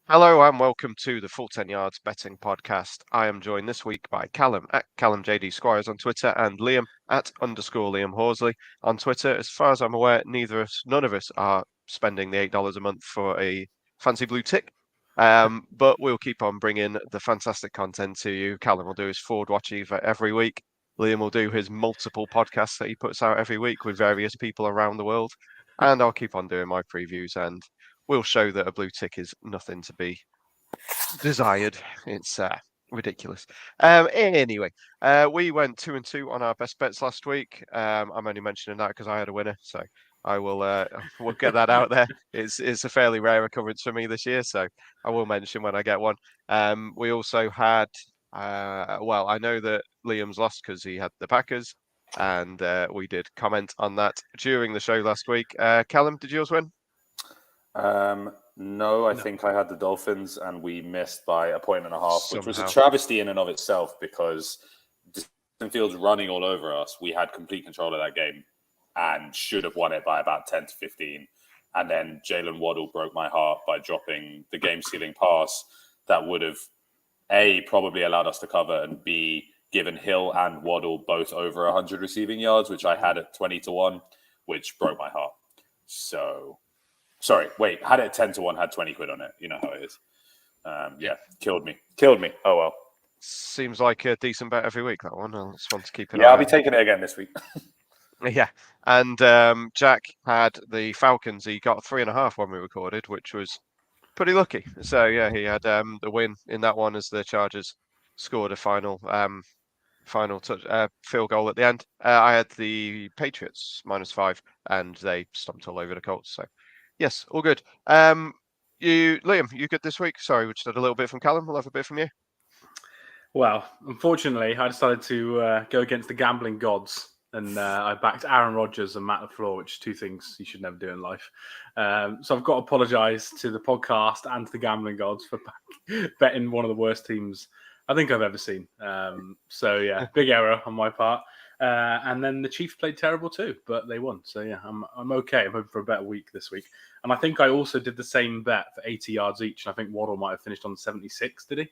Hello and welcome to the Full 10 Yards Betting Podcast. I am joined this week by Callum at Callum JD Squires on Twitter and Liam at _Liam Horsley on Twitter. As far as I'm aware, none of us are spending the $8 a month for a fancy blue tick. But we'll keep on bringing the fantastic content to you. Callum will do his Ford Watch Eva every week. Liam will do his multiple podcasts that he puts out every week with various people around the world. And I'll keep on doing my previews and we'll show that a blue tick is nothing to be desired. It's ridiculous. Anyway, we went 2-2 on our best bets last week. I'm only mentioning that because I had a winner, so I will we'll get that out there. It's a fairly rare occurrence for me this year, so I will mention when I get one. We also had well, I know that Liam's lost because he had the Packers, and we did comment on that during the show last week. Callum, did yours win? No, I think I had the Dolphins and we missed by a point and a half, which was a Somehow. travesty in and of itself because Justin Fields running all over us. We had complete control of that game and should have won it by about 10 to 15. And then Jalen Waddle broke my heart by dropping the game-sealing pass that would have, A, probably allowed us to cover, and B, given Hill and Waddle both over 100 receiving yards, which I had at 20-1, which broke my heart. So... Sorry, wait, had it 10-1, had 20 quid on it. You know how it is. Yeah, killed me. Oh, well. Seems like a decent bet every week, that one. I just want to keep it. Yeah, I'll be taking it again this week. Yeah. And Jack had the Falcons. He got 3.5 when we recorded, which was pretty lucky. So, yeah, he had the win in that one as the Chargers scored a final field goal at the end. I had the Patriots -5, and they stomped all over the Colts. So, yes, all good. Liam, you good this week? Sorry, we just had a little bit from Callum. We'll have a bit from you. Well, unfortunately, I decided to go against the gambling gods, and I backed Aaron Rodgers and Matt LaFleur, which are two things you should never do in life. So I've got to apologise to the podcast and to the gambling gods for betting one of the worst teams I think I've ever seen. So yeah, big error on my part. And then the Chiefs played terrible too, but they won. So yeah, I'm okay. I'm hoping for a better week this week. And I think I also did the same bet for 80 yards each. And I think Waddle might have finished on 76, did he?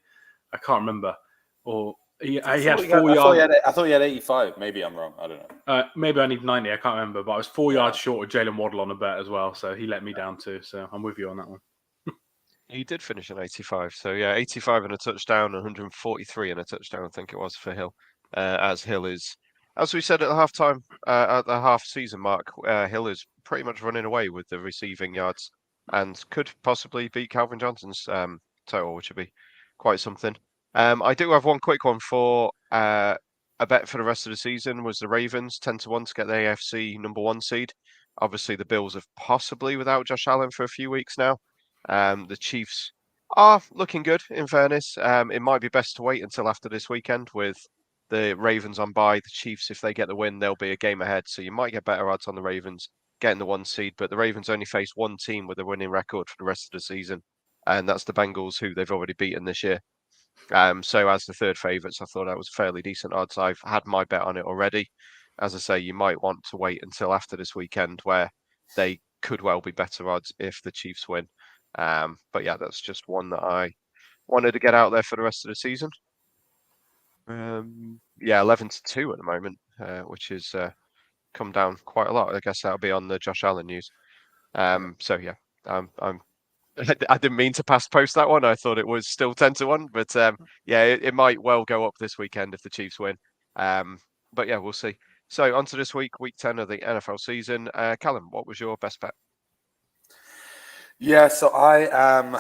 I can't remember. Or he had 4 yards. I thought he had 85. Maybe I'm wrong. I don't know. Maybe I need 90. I can't remember. But I was 4 yards short of Jalen Waddle on a bet as well. So he let me down too. So I'm with you on that one. He did finish on 85. So yeah, 85 and a touchdown, 143 and a touchdown, I think it was for Hill. As Hill is, as we said at the halftime, at the half season mark, Hill is pretty much running away with the receiving yards and could possibly beat Calvin Johnson's total, which would be quite something. I do have one quick one for a bet for the rest of the season was the Ravens 10-1 to get the AFC #1 seed. Obviously, the Bills have possibly without Josh Allen for a few weeks now. The Chiefs are looking good, in fairness. It might be best to wait until after this weekend with the Ravens on bye. The Chiefs, if they get the win, they'll be a game ahead. So you might get better odds on the Ravens getting the 1 seed. But the Ravens only face one team with a winning record for the rest of the season, and that's the Bengals, who they've already beaten this year. So as the third favourites, I thought that was fairly decent odds. I've had my bet on it already. As I say, you might want to wait until after this weekend where they could well be better odds if the Chiefs win. But yeah, that's just one that I wanted to get out there for the rest of the season. Yeah, 11-2 at the moment, which is come down quite a lot. I guess that'll be on the Josh Allen news. So yeah, I didn't mean to post that one. I thought it was still 10-1, but yeah, it might well go up this weekend if the Chiefs win. But yeah, we'll see. So on to this week, week 10 of the NFL season. Callum, what was your best bet? Yeah, so I am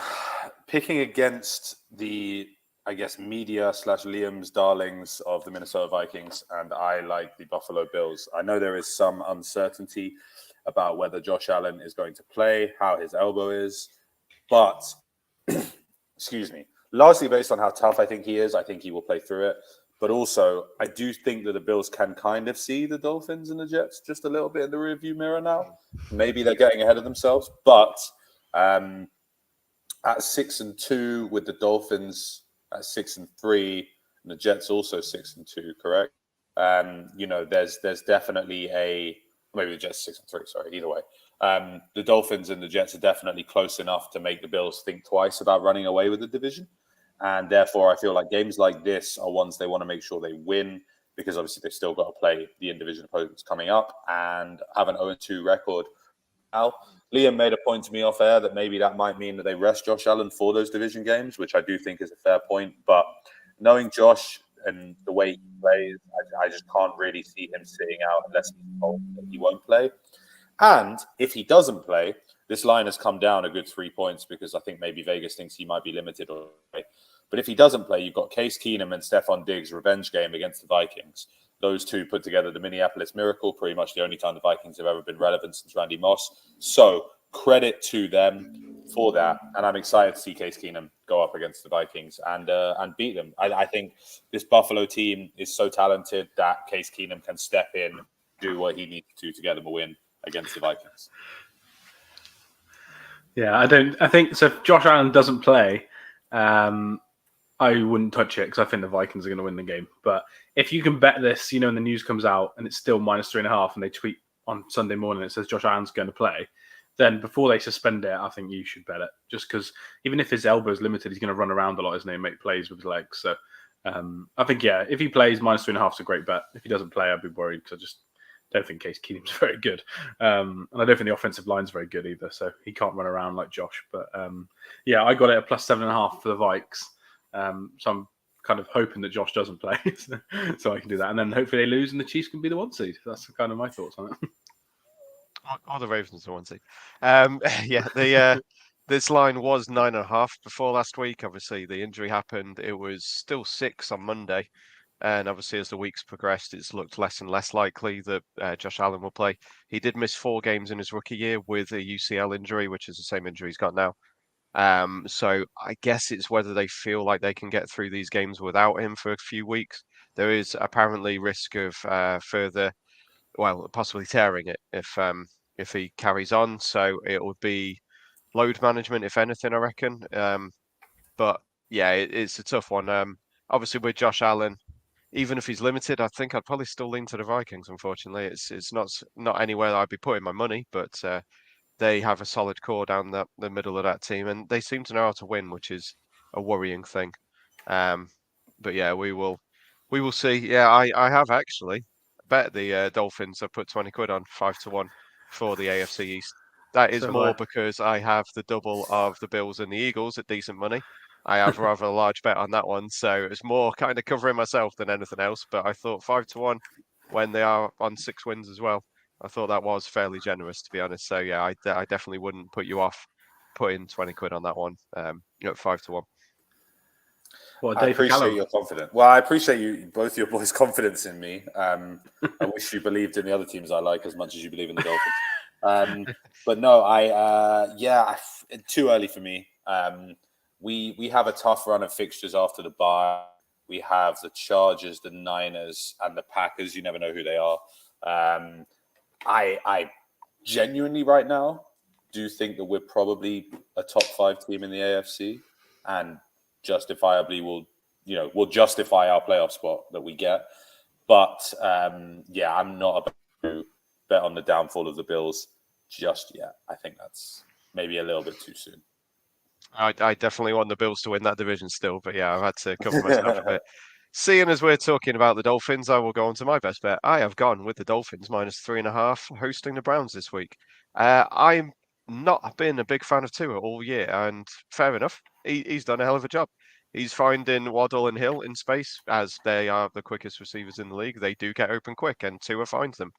picking against the, I guess, media / Liam's darlings of the Minnesota Vikings, and I like the Buffalo Bills. I know there is some uncertainty about whether Josh Allen is going to play, how his elbow is, but, excuse me, largely based on how tough I think he is, I think he will play through it. But also, I do think that the Bills can kind of see the Dolphins and the Jets just a little bit in the rearview mirror now. Maybe they're getting ahead of themselves, but at 6-2 with the Dolphins at 6-3, and the Jets also 6-2, correct? You know, there's definitely maybe the Jets 6-3. Sorry, either way. The Dolphins and the Jets are definitely close enough to make the Bills think twice about running away with the division. And therefore, I feel like games like this are ones they want to make sure they win, because obviously they've still got to play the in-division opponents coming up and have an 0-2 record. Now, Liam made a point to me off air that maybe that might mean that they rest Josh Allen for those division games, which I do think is a fair point. But knowing Josh and the way he plays, I just can't really see him sitting out unless he's told that he won't play. And if he doesn't play, this line has come down a good 3 points, because I think maybe Vegas thinks he might be limited. But if he doesn't play, you've got Case Keenum and Stephon Diggs' revenge game against the Vikings. Those two put together the Minneapolis Miracle, pretty much the only time the Vikings have ever been relevant since Randy Moss. So credit to them for that. And I'm excited to see Case Keenum go up against the Vikings and beat them. I think this Buffalo team is so talented that Case Keenum can step in, do what he needs to get them a win against the Vikings. Yeah, I think so. If Josh Allen doesn't play, I wouldn't touch it, because I think the Vikings are going to win the game. But if you can bet this, and the news comes out and it's still -3.5, and they tweet on Sunday morning, it says Josh Allen's going to play, then before they suspend it, I think you should bet it. Just because even if his elbow is limited, he's going to run around a lot, isn't he, and make plays with his legs. So I think, if he plays, -3.5 is a great bet. If he doesn't play, I'd be worried, because I just don't think Case Keenum's very good. And I don't think the offensive line's very good either, so he can't run around like Josh. But I got it at +7.5 for the Vikes. So I'm kind of hoping that Josh doesn't play, so I can do that. And then hopefully they lose and the Chiefs can be the 1 seed. That's kind of my thoughts on it. Or the Ravens are 1 seed. This line was 9.5 before last week. Obviously, the injury happened. It was still 6 on Monday. And obviously, as the weeks progressed, it's looked less and less likely that Josh Allen will play. He did miss 4 games in his rookie year with a UCL injury, which is the same injury he's got now. So I guess it's whether they feel like they can get through these games without him for a few weeks. There is apparently risk of possibly tearing it if he carries on. So it would be load management, if anything, I reckon. But yeah, it's a tough one. Obviously with Josh Allen, even if he's limited, I think I'd probably still lean to the Vikings. Unfortunately, it's not anywhere I'd be putting my money, but they have a solid core down the middle of that team, and they seem to know how to win, which is a worrying thing. But yeah, we will see. Yeah, I have actually bet the Dolphins. I put 20 quid on 5-1 for the AFC East. That is more because I have the double of the Bills and the Eagles at decent money. I have rather a large bet on that one, so it's more kind of covering myself than anything else. But I thought 5-1 when they are on 6 wins as well. I thought that was fairly generous, to be honest. So yeah, I definitely wouldn't put you off putting 20 quid on that one. 5-1. Well, I appreciate your confidence. Well, I appreciate both your boys' confidence in me. I wish you believed in the other teams I like as much as you believe in the Dolphins. But no, too early for me. We have a tough run of fixtures after the bye. We have the Chargers, the Niners, and the Packers. You never know who they are. I genuinely right now do think that we're probably a top 5 team in the AFC, and justifiably will justify our playoff spot that we get. But I'm not about to bet on the downfall of the Bills just yet. I think that's maybe a little bit too soon. I definitely want the Bills to win that division still, but yeah, I've had to cover myself a bit. Seeing as we're talking about the Dolphins, I will go on to my best bet. I have gone with the Dolphins -3.5 hosting the Browns this week. I'm not been a big fan of Tua all year, and fair enough. He's done a hell of a job. He's finding Waddle and Hill in space, as they are the quickest receivers in the league. They do get open quick, and Tua finds them.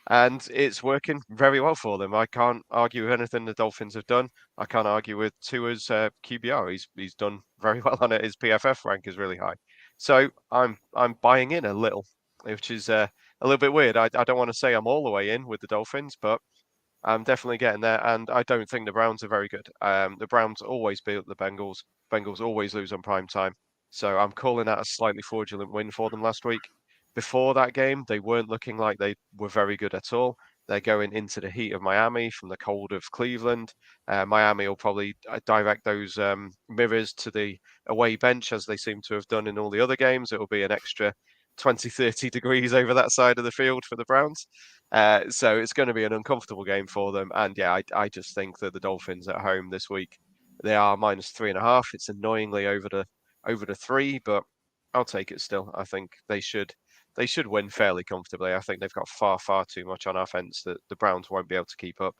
And it's working very well for them. I can't argue with anything the Dolphins have done. I can't argue with Tua's QBR. He's done very well on it. His PFF rank is really high. So I'm buying in a little, which is a little bit weird. I don't want to say I'm all the way in with the Dolphins, but I'm definitely getting there. And I don't think the Browns are very good. The Browns always beat the Bengals. Bengals always lose on prime time. So I'm calling that a slightly fraudulent win for them last week. Before that game, they weren't looking like they were very good at all. They're going into the heat of Miami from the cold of Cleveland. Miami will probably direct those mirrors to the away bench, as they seem to have done in all the other games. It will be an extra 20, 30 degrees over that side of the field for the Browns. So it's going to be an uncomfortable game for them. And yeah, I just think that the Dolphins at home this week, they are -3.5. It's annoyingly over the 3, but I'll take it still. I think they should win fairly comfortably. I think they've got far too much on offense that the Browns won't be able to keep up,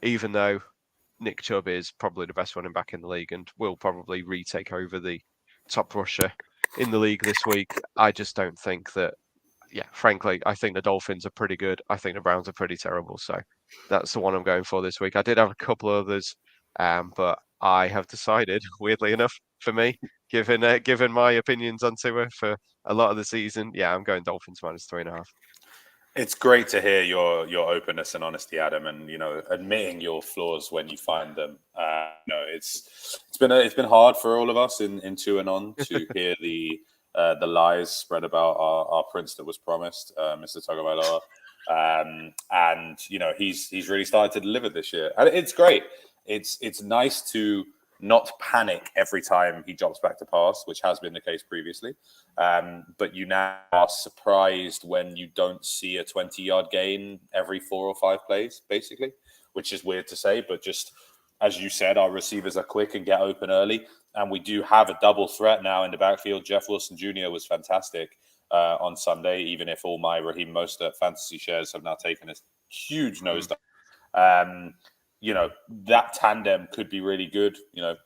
even though Nick Chubb is probably the best running back in the league and will probably retake over the top rusher in the league this week. I just don't think that, frankly, I think the Dolphins are pretty good. I think the Browns are pretty terrible. So that's the one I'm going for this week. I did have a couple others, but I have decided, weirdly enough, for me, given my opinions on Tua for a lot of the season, I'm going Dolphins -3.5. It's great to hear your openness and honesty, Adam, and admitting your flaws when you find them. It's been hard for all of us in Two and On to hear the lies spread about our prince that was promised, Mr. Tagovailoa, and he's really started to deliver this year, and it's great. It's nice to not panic every time he drops back to pass, which has been the case previously. But you now are surprised when you don't see a 20-yard gain every 4 or 5 plays, basically, which is weird to say. But just as you said, our receivers are quick and get open early. And we do have a double threat now in the backfield. Jeff Wilson Jr. was fantastic on Sunday, even if all my Raheem Mostert fantasy shares have now taken a huge nosedive. That tandem could be really good.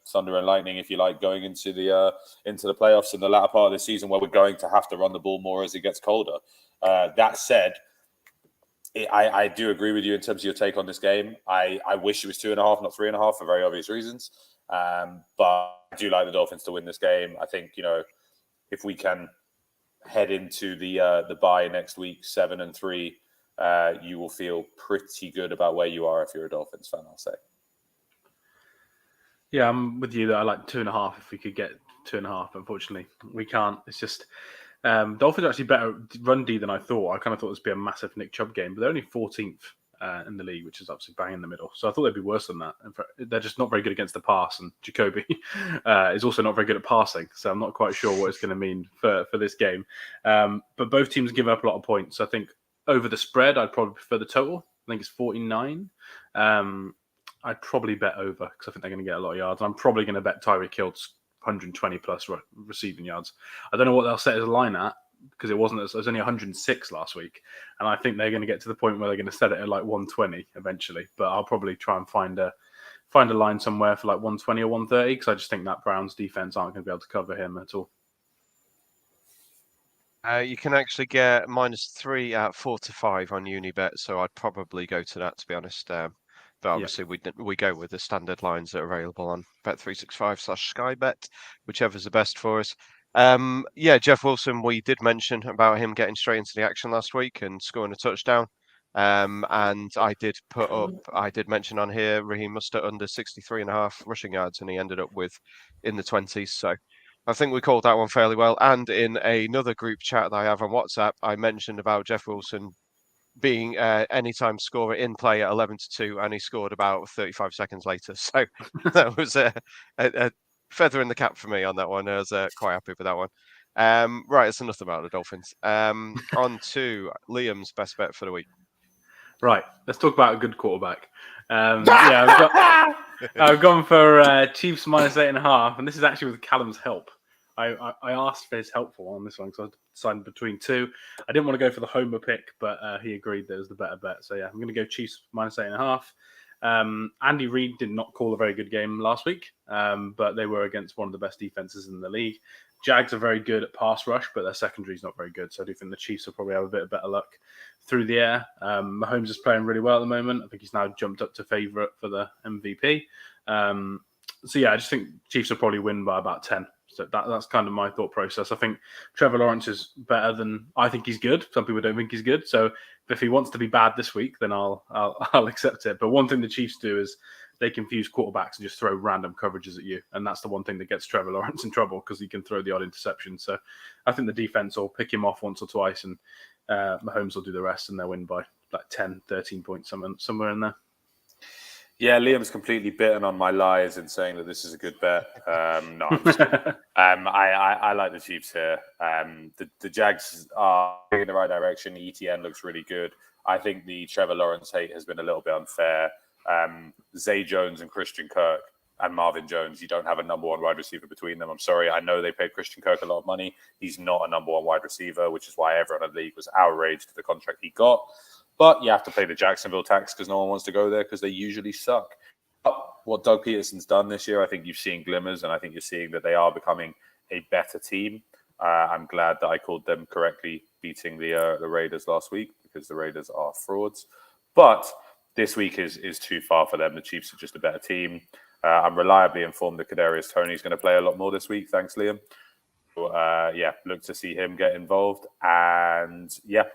Thunder and lightning, if you like, going into the playoffs in the latter part of the season, where we're going to have to run the ball more as it gets colder. That said, I do agree with you in terms of your take on this game. I wish it was 2.5, not 3.5, for very obvious reasons. But I do like the Dolphins to win this game. I think if we can head into the bye next week 7-3. You will feel pretty good about where you are if you're a Dolphins fan, I'll say. Yeah, I'm with you that I like 2.5 if we could get 2.5. Unfortunately, we can't. It's just Dolphins are actually better run D than I thought. I kind of thought this would be a massive Nick Chubb game, but they're only 14th in the league, which is absolutely bang in the middle. So I thought they'd be worse than that. They're just not very good against the pass, and Jacoby is also not very good at passing. So I'm not quite sure what it's going to mean for this game. But both teams give up a lot of points. So I think over the spread, I'd probably prefer the total. I think it's 49. I'd probably bet over because I think they're going to get a lot of yards. I'm probably going to bet Tyreek Hill's 120 plus receiving yards. I don't know what they'll set as a line at because it was only 106 last week, and I think they're going to get to the point where they're going to set it at like 120 eventually. But I'll probably try and find a line somewhere for like 120 or 130 because I just think that Browns defense aren't going to be able to cover him at all. You can actually get -3 at 4-5 on Unibet, so I'd probably go to that, to be honest. But obviously, we go with the standard lines that are available on Bet365/Skybet, whichever's the best for us. Jeff Wilson, we did mention about him getting straight into the action last week and scoring a touchdown. And I did mention on here Raheem Mostert under 63.5 rushing yards, and he ended up with in the 20s. So I think we called that one fairly well. And in another group chat that I have on WhatsApp, I mentioned about Jeff Wilson being anytime scorer in play at 11-2, and he scored about 35 seconds later. So that was a feather in the cap for me on that one. I was quite happy with that one. Right, it's enough about the Dolphins. On to Liam's best bet for the week. Right, let's talk about a good quarterback. I've gone for Chiefs -8.5, and this is actually with Callum's help. I asked for his help on this one because I was deciding between two. I didn't want to go for the homer pick, but he agreed that it was the better bet. So I'm going to go Chiefs -8.5. Andy Reid did not call a very good game last week, but they were against one of the best defenses in the league. Jags are very good at pass rush, but their secondary is not very good. So I do think the Chiefs will probably have a bit of better luck through the air. Mahomes is playing really well at the moment. I think he's now jumped up to favourite for the MVP. I just think Chiefs will probably win by about 10. So that's kind of my thought process. I think Trevor Lawrence is better than I think he's good. Some people don't think he's good. So if he wants to be bad this week, then I'll accept it. But one thing the Chiefs do is they confuse quarterbacks and just throw random coverages at you. And that's the one thing that gets Trevor Lawrence in trouble because he can throw the odd interception. So I think the defense will pick him off once or twice and Mahomes will do the rest and they'll win by like 10, 13 points, somewhere in there. Yeah, Liam's completely bitten on my lies in saying that this is a good bet. No, I'm just kidding. I like the Chiefs here. The Jags are in the right direction. ETN looks really good. I think the Trevor Lawrence hate has been a little bit unfair. Zay Jones and Christian Kirk and Marvin Jones, you don't have a number one wide receiver between them. I'm sorry. I know they paid Christian Kirk a lot of money. He's not a number one wide receiver, which is why everyone in the league was outraged at the contract he got. But you have to play the Jacksonville tax because no one wants to go there because they usually suck. But what Doug Peterson's done this year, I think you've seen glimmers, and I think you're seeing that they are becoming a better team. I'm glad that I called them correctly beating the Raiders last week because the Raiders are frauds. But this week is too far for them. The Chiefs are just a better team. I'm reliably informed that Kadarius Toney is going to play a lot more this week. Thanks, Liam. So, look to see him get involved. And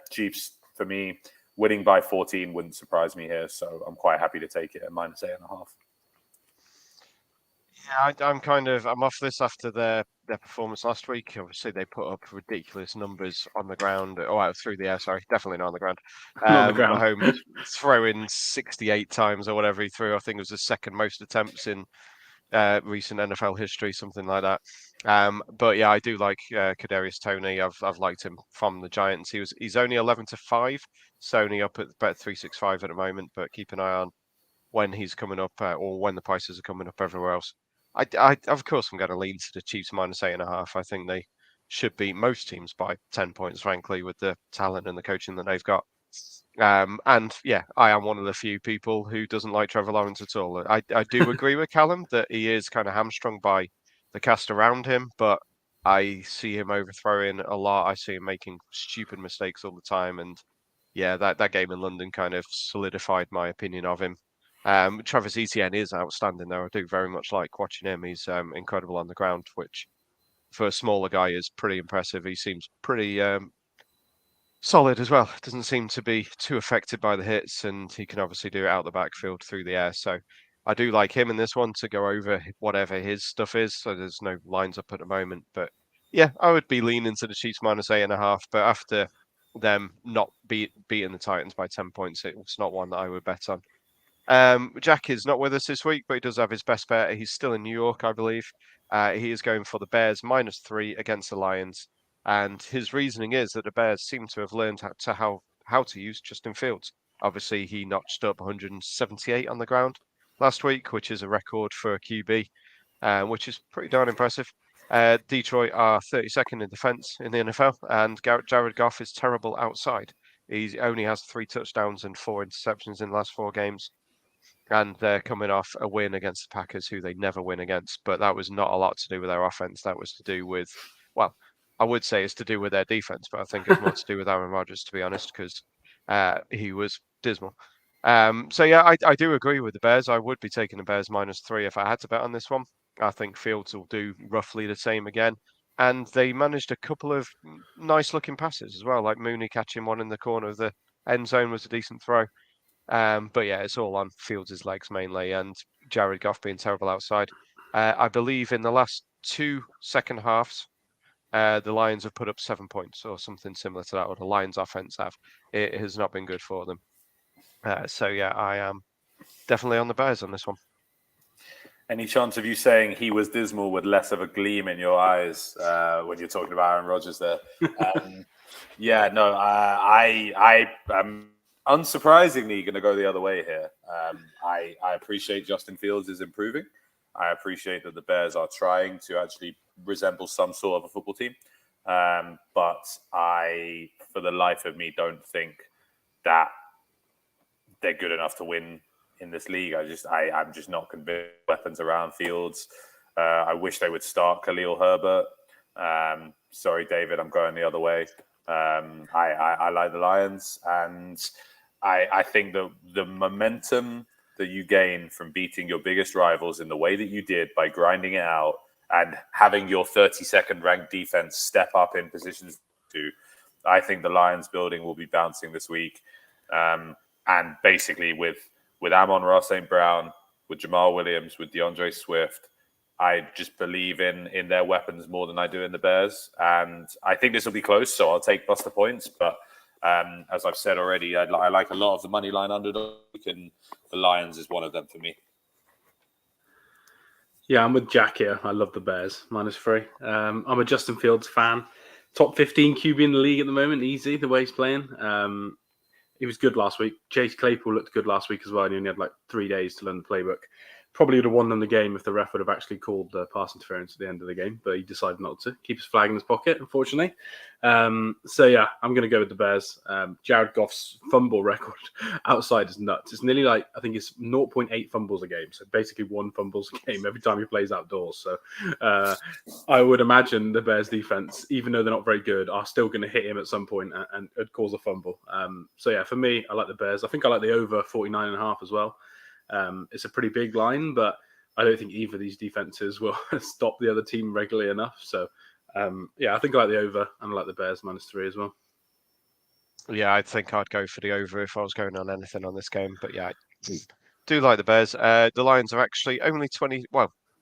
Chiefs for me. Winning by 14 wouldn't surprise me here, so I'm quite happy to take it at -8.5. Yeah, I'm off this after their performance last week. Obviously, they put up ridiculous numbers on the ground. Through the air. Sorry, definitely not on the ground. On the ground. Mahomes throwing 68 times or whatever he threw. I think it was the second most attempts in recent NFL history, something like that. But yeah, I do like Kadarius Toney. I've liked him from the Giants. He's only 11-5. Sony up at bet 365 at the moment, but keep an eye on when he's coming up or when the prices are coming up everywhere else. I of course I'm going to lean to the Chiefs -8.5. I think they should beat most teams by 10 points, frankly, with the talent and the coaching that they've got. And yeah, I am one of the few people who doesn't like Trevor Lawrence at all. I do agree with Callum that he is kind of hamstrung by the cast around him, but I see him overthrowing a lot. I see him making stupid mistakes all the time, and yeah, that game in London kind of solidified my opinion of him. Travis Etienne is outstanding, though. I do very much like watching him. He's incredible on the ground, which for a smaller guy is pretty impressive. He seems pretty solid as well. Doesn't seem to be too affected by the hits, and he can obviously do it out the backfield through the air. So I do like him in this one to go over whatever his stuff is. So there's no lines up at the moment, but yeah, I would be leaning to the Chiefs -8.5. But after them not beating the Titans by 10 points, it's not one that I would bet on. Jack is not with us this week, but he does have his best bet. He's still in New York, I believe. He is going for the Bears -3 against the Lions. And his reasoning is that the Bears seem to have learned how to use Justin Fields. Obviously, he notched up 178 on the ground last week, which is a record for a QB, which is pretty darn impressive. Detroit are 32nd in defense in the NFL, and Jared Goff is terrible outside. He only has 3 touchdowns and 4 interceptions in the last 4 games. And they're coming off a win against the Packers, who they never win against. But that was not a lot to do with their offense. That was to do with, well, I would say it's to do with their defense, but I think it's more to do with Aaron Rodgers, to be honest, because he was dismal. So yeah, I do agree with the Bears. I would be taking the Bears -3 if I had to bet on this one. I think Fields will do roughly the same again. And they managed a couple of nice looking passes as well, like Mooney catching one in the corner of the end zone was a decent throw. But yeah, it's all on Fields' legs mainly, and Jared Goff being terrible outside. I believe in the last 2 second halves, the Lions have put up 7 points or something similar to that, or the Lions offense have. It has not been good for them. So yeah, I am definitely on the Bears on this one. Any chance of you saying he was dismal with less of a gleam in your eyes when you're talking about Aaron Rodgers there? I am unsurprisingly going to go the other way here. I appreciate Justin Fields is improving. I appreciate that the Bears are trying to actually resemble some sort of a football team. But I, for the life of me, don't think that they're good enough to win in this league. I'm just not convinced. Weapons around Fields. I wish they would start Khalil Herbert. Sorry, David, I'm going the other way. I like the Lions, and I think that the momentum that you gain from beating your biggest rivals in the way that you did by grinding it out and having your 32nd ranked defense step up in positions I think the Lions building will be bouncing this week. And basically with Amon-Ra St. Brown, with Jamal Williams, with DeAndre Swift, I just believe in their weapons more than I do in the Bears. And I think this will be close, so I'll take plus the points. But As I've said already, I like a lot of the money line underdog, and the Lions is one of them for me. Yeah, I'm with Jack here. I love the Bears, -3. I'm a Justin Fields fan. Top 15 QB in the league at the moment, easy, the way he's playing. He was good last week. Chase Claypool looked good last week as well. And he only had like 3 days to learn the playbook. Probably would have won them the game if the ref would have actually called the pass interference at the end of the game, but he decided not to. Keep his flag in his pocket, unfortunately. So yeah, I'm going to go with the Bears. Jared Goff's fumble record outside is nuts. It's nearly like, I think it's 0.8 fumbles a game. So basically 1 fumbles a game every time he plays outdoors. So I would imagine the Bears defense, even though they're not very good, are still going to hit him at some point and cause a fumble. So yeah, for me, I like the Bears. I think I like the over 49.5 as well. It's a pretty big line, but I don't think either of these defenses will stop the other team regularly enough. So, yeah, I think I like the over and I like the Bears -3 as well. Yeah, I think I'd go for the over if I was going on anything on this game. But yeah, I do like the Bears. The Lions are actually only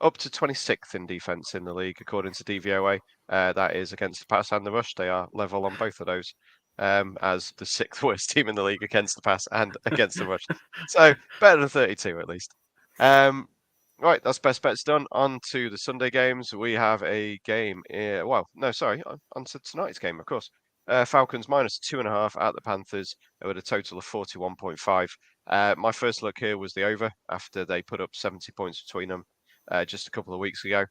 up to 26th in defense in the league, according to DVOA. That is against the pass and the rush. They are level on both of those, as the 6th worst team in the league against the pass and against the rush. So better than 32 at least. Right, that's best bets done. On to the Sunday games. We have a game. On to tonight's game, of course. Falcons -2.5 at the Panthers with a total of 41.5. My first look here was the over after they put up 70 points between them just a couple of weeks ago.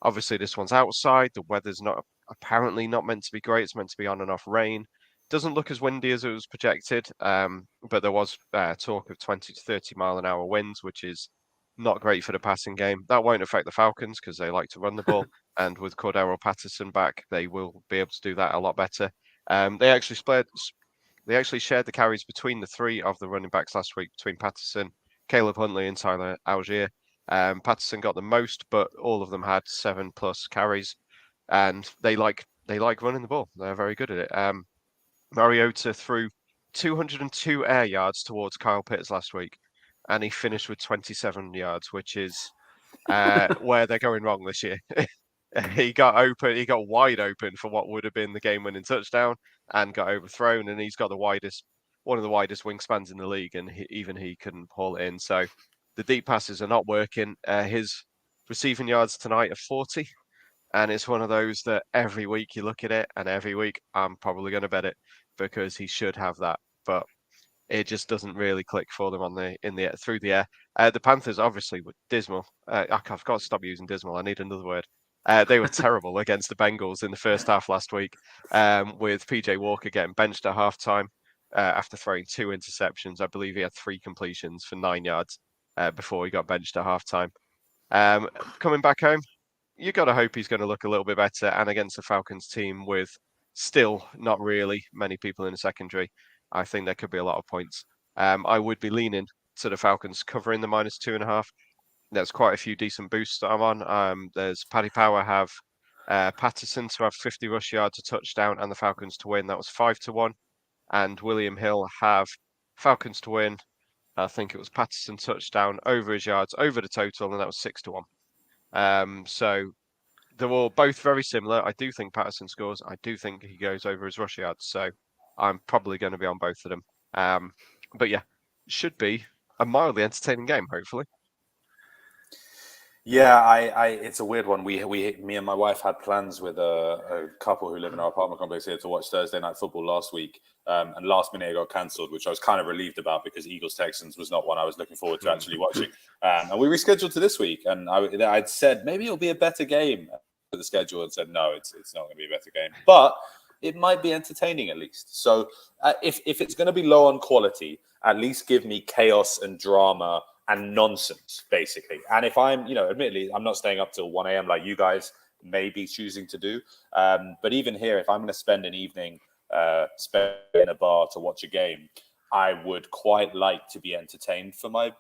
Obviously, this one's outside. The weather's apparently not meant to be great. It's meant to be on and off rain. Doesn't look as windy as it was projected, but there was talk of 20 to 30 mile an hour winds, which is not great for the passing game. That won't affect the Falcons because they like to run the ball, and with Cordero Patterson back, they will be able to do that a lot better. They actually shared the carries between the 3 of the running backs last week between Patterson, Caleb Huntley, and Tyler Algier. Patterson got the most, but all of them had 7+ carries, and they like running the ball. They're very good at it. Mariota threw 202 air yards towards Kyle Pitts last week, and he finished with 27 yards, which is where they're going wrong this year. He got wide open for what would have been the game-winning touchdown, and got overthrown. And he's got one of the widest wingspans in the league, and even he couldn't haul it in. So the deep passes are not working. His receiving yards tonight are 40, and it's one of those that every week you look at it, and every week I'm probably going to bet it because he should have that, but it just doesn't really click for them through the air. The Panthers obviously were dismal. I've got to stop using dismal. I need another word. They were terrible against the Bengals in the first half last week, with PJ Walker getting benched at halftime after throwing 2 interceptions. I believe he had 3 completions for 9 yards before he got benched at halftime. Coming back home, you got to hope he's going to look a little bit better. And against the Falcons team with still not really many people in the secondary, I think there could be a lot of points. I would be leaning to the Falcons covering the -2.5. There's quite a few decent boosts that I'm on. There's Paddy Power have Patterson to have 50 rush yards, a touchdown, and the Falcons to win. That was 5-1. And William Hill have Falcons to win. I think it was Patterson touchdown over his yards, over the total, and that was 6-1. So they're all both very similar. I do think Patterson scores. I do think he goes over his rush yards. So I'm probably going to be on both of them. But yeah, should be a mildly entertaining game, hopefully. Yeah, it's a weird one. Me and my wife had plans with a couple who live in our apartment complex here to watch Thursday night football last week, and last minute it got cancelled, which I was kind of relieved about because Eagles Texans was not one I was looking forward to actually watching. And we rescheduled to this week, and I'd said maybe it'll be a better game for the schedule, and said no, it's not going to be a better game, but it might be entertaining at least. So if it's going to be low on quality, at least give me chaos and drama and nonsense, basically. And if I'm, admittedly, I'm not staying up till 1 a.m. like you guys may be choosing to do. But even here, if I'm going to spend an evening in a bar to watch a game, I would quite like to be entertained for my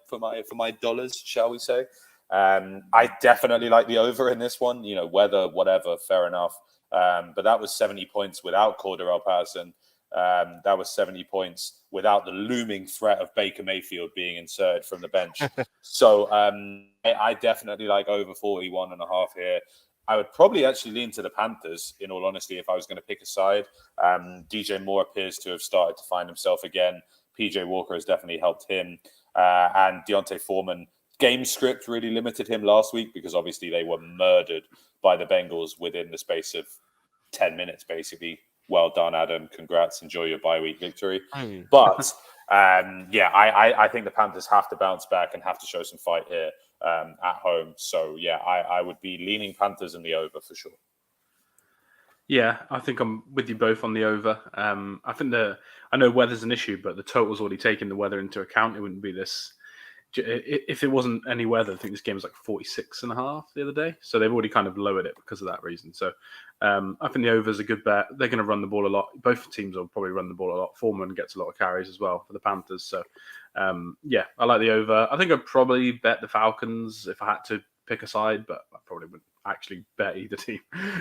dollars, shall we say. I definitely like the over in this one. Weather, whatever, fair enough. But that was 70 points without Cordero Patterson. That was 70 points without the looming threat of Baker Mayfield being inserted from the bench. So I definitely like over 41.5 here. I would probably actually lean to the Panthers, in all honesty, if I was going to pick a side. DJ Moore appears to have started to find himself again. PJ Walker has definitely helped him. And Deontay Foreman, game script really limited him last week because obviously they were murdered by the Bengals within the space of 10 minutes, basically. Well done, Adam. Congrats. Enjoy your bye week victory. But I think the Panthers have to bounce back and have to show some fight here at home. So, I would be leaning Panthers in the over for sure. Yeah, I think I'm with you both on the over. I think I know weather's an issue, but the total's already taken the weather into account. It wouldn't be this. If it wasn't any weather, I think this game was like 46.5 the other day. So they've already kind of lowered it because of that reason. So I think the over is a good bet. They're going to run the ball a lot. Both teams will probably run the ball a lot. Foreman gets a lot of carries as well for the Panthers. So I like the over. I think I'd probably bet the Falcons if I had to pick a side, but I probably wouldn't actually bet either team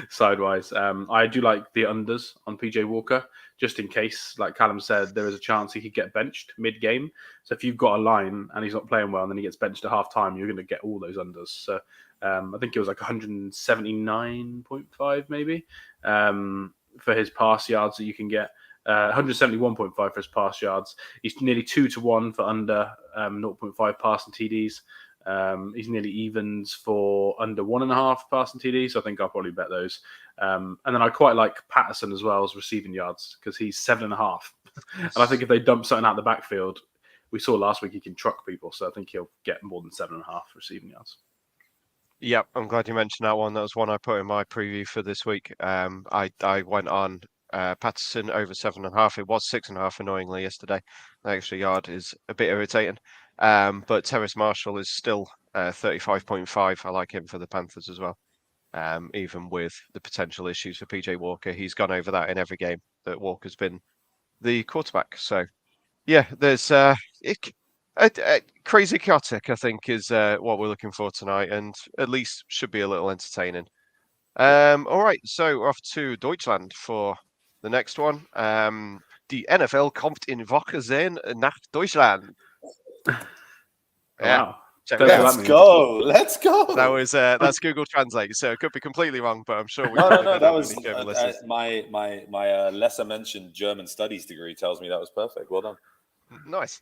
sidewise. I do like the unders on PJ Walker, just in case, like Callum said, there is a chance he could get benched mid-game. So if you've got a line and he's not playing well and then he gets benched at half-time, you're going to get all those unders. So I think it was like 179.5 maybe for his pass yards that you can get. 171.5 for his pass yards. He's nearly 2-1 for under 0.5 passing TDs. He's nearly evens for under 1.5 passing TDs. So I think I'll probably bet those. And then I quite like Patterson as well as receiving yards because he's 7.5. And I think if they dump something out the backfield, we saw last week he can truck people. So I think he'll get more than 7.5 receiving yards. Yep, I'm glad you mentioned that one. That was one I put in my preview for this week. I went on Patterson over 7.5. It was 6.5 annoyingly yesterday. The extra yard is a bit irritating. But Terrace Marshall is still 35.5. I like him for the Panthers as well. Even with the potential issues for PJ Walker, he's gone over that in every game that Walker's been the quarterback. So, yeah, there's crazy chaotic, I think, is what we're looking for tonight, and at least should be a little entertaining. All right, so we're off to Deutschland for the next one. Die NFL kommt in Woche zehn nach Deutschland. Wow. Let's go. That was that's Google Translate, so it could be completely wrong, but I'm sure we that was my lesser mentioned German studies degree tells me that was perfect. Well done. Nice.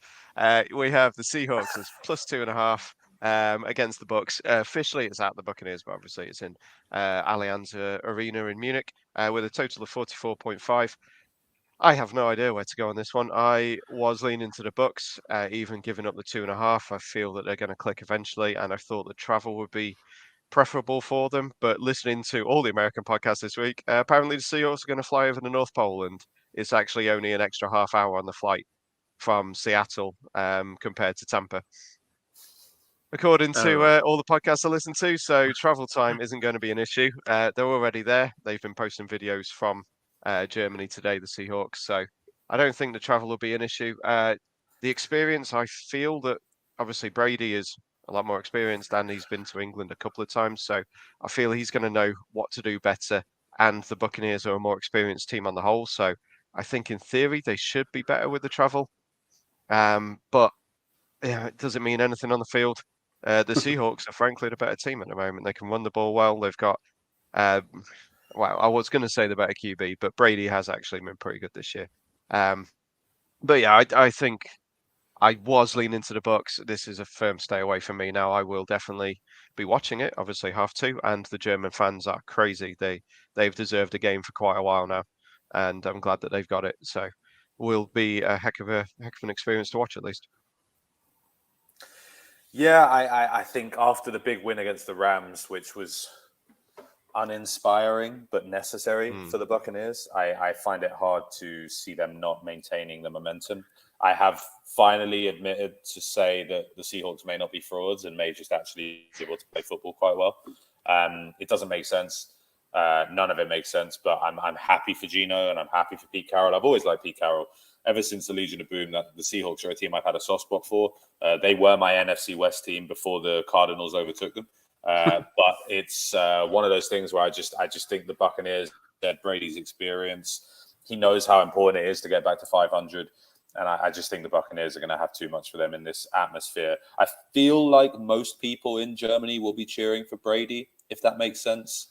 We have the Seahawks as +2.5 against the Bucks. Officially, it's at the Buccaneers, but obviously it's in Allianz Arena in Munich with a total of 44.5. I have no idea where to go on this one. I was leaning to the Bucks, even giving up the 2.5. I feel that they're going to click eventually, and I thought the travel would be preferable for them. But listening to all the American podcasts this week, apparently the Seahawks are going to fly over the North Pole, and it's actually only an extra half hour on the flight from Seattle compared to Tampa. According to all the podcasts I listen to, so travel time isn't going to be an issue. They're already there. They've been posting videos from Germany today, the Seahawks. So I don't think the travel will be an issue. The experience, I feel that obviously Brady is a lot more experienced and he's been to England a couple of times. So I feel he's going to know what to do better. And the Buccaneers are a more experienced team on the whole. So I think in theory they should be better with the travel. But yeah, it doesn't mean anything on the field. The Seahawks are frankly the better team at the moment. They can run the ball well. They've got I was going to say the better QB, but Brady has actually been pretty good this year. But yeah, I think I was leaning to the Bucks. This is a firm stay away from me now. I will definitely be watching it. Obviously, have to. And the German fans are crazy. They've deserved a game for quite a while now, and I'm glad that they've got it. So, will be a heck of an experience to watch at least. Yeah, I think after the big win against the Rams, which was uninspiring but necessary for the Buccaneers, I find it hard to see them not maintaining the momentum. I have finally admitted to say that the Seahawks may not be frauds and may just actually be able to play football quite well. It doesn't make sense. None of it makes sense, but I'm happy for Geno and I'm happy for Pete Carroll. I've always liked Pete Carroll. Ever since the Legion of Boom, that the Seahawks are a team I've had a soft spot for. They were my NFC West team before the Cardinals overtook them. But it's one of those things where I just think the Buccaneers, that Brady's experience, he knows how important it is to get back to 500. And I just think the Buccaneers are going to have too much for them in this atmosphere. I feel like most people in Germany will be cheering for Brady, if that makes sense.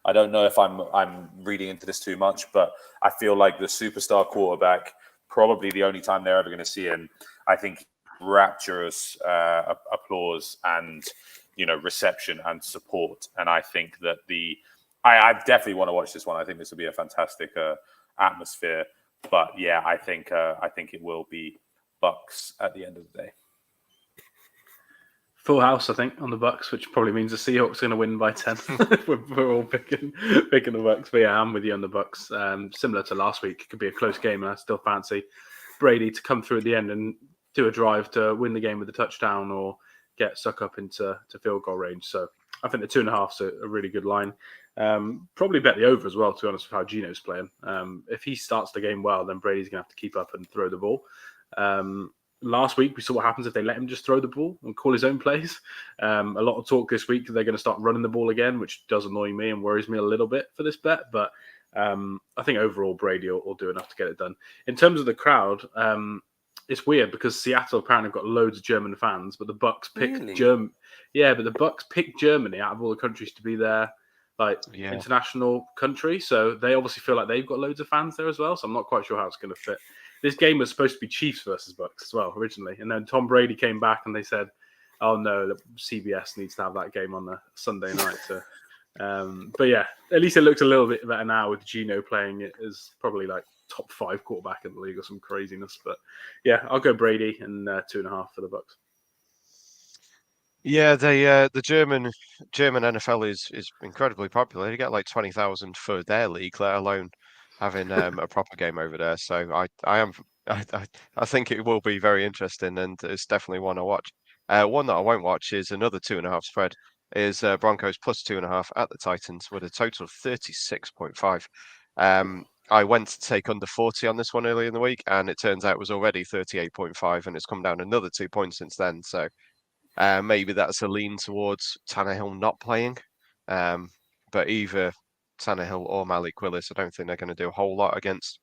I don't know if I'm reading into this too much, but I feel like the superstar quarterback, probably the only time they're ever going to see him, I think rapturous applause and reception and support. And I think that I definitely want to watch this one. I think this will be a fantastic atmosphere. But yeah, I think it will be Bucks at the end of the day. Full house, I think, on the Bucks, which probably means the Seahawks are going to win by 10. we're all picking the Bucks. But yeah, I'm with you on the Bucks. Similar to last week, it could be a close game, and I still fancy Brady to come through at the end and do a drive to win the game with a touchdown or get stuck up into field goal range. So I think the 2.5 is a really good line. Probably bet the over as well, to be honest, with how Gino's playing. If he starts the game well, then Brady's going to have to keep up and throw the ball. Last week, we saw what happens if they let him just throw the ball and call his own plays. A lot of talk this week that they're going to start running the ball again, which does annoy me and worries me a little bit for this bet. But I think overall, Brady will do enough to get it done. In terms of the crowd, it's weird because Seattle apparently have got loads of German fans, but the Bucks picked Germany. Yeah, but the Bucks picked Germany out of all the countries to be their international country. So they obviously feel like they've got loads of fans there as well. So I'm not quite sure how it's going to fit. This game was supposed to be Chiefs versus Bucks as well originally, and then Tom Brady came back and they said, "Oh no, the CBS needs to have that game on the Sunday night." So, but yeah, at least it looks a little bit better now with Gino playing it as probably like top 5 quarterback in the league or some craziness. But yeah, I'll go Brady and 2.5 for the Bucks. Yeah, the German NFL is incredibly popular. You get like 20,000 for their league, let alone having a proper game over there. So I think it will be very interesting, and it's definitely one I watch. One that I won't watch is another 2.5 spread. Is Broncos plus 2.5 at the Titans with a total of 36.5. I went to take under 40 on this one earlier in the week, and it turns out it was already 38.5, and it's come down another 2 points since then. So maybe that's a lean towards Tannehill not playing. But either Tannehill or Malik Willis, I don't think they're going to do a whole lot against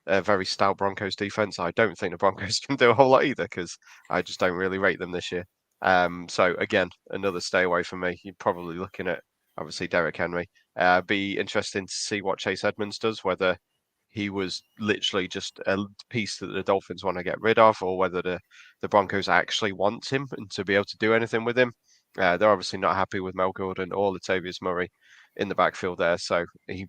a very stout Broncos defense. I don't think the Broncos can do a whole lot either because I just don't really rate them this year. So again, another stay away from me. You're probably looking at obviously Derrick Henry. Be interesting to see what Chase Edmonds does, whether he was literally just a piece that the Dolphins want to get rid of, or whether the Broncos actually want him and to be able to do anything with him. They're obviously not happy with Mel Gordon or Latavius Murray in the backfield there, so he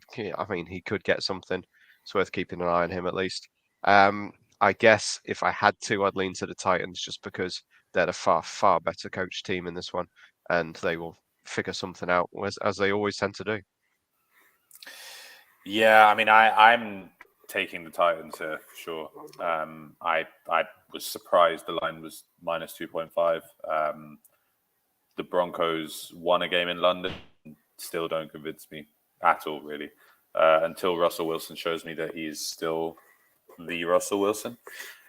could get something. It's worth keeping an eye on him at least. I guess if I had to, I'd lean to the Titans just because they're a far better coach team in this one, and they will figure something out as they always tend to do. Yeah, I mean, I'm taking the Titans here for sure. I was surprised the line was minus 2.5. The Broncos won a game in London, still don't convince me at all, really. Until Russell Wilson shows me that he's still the Russell Wilson,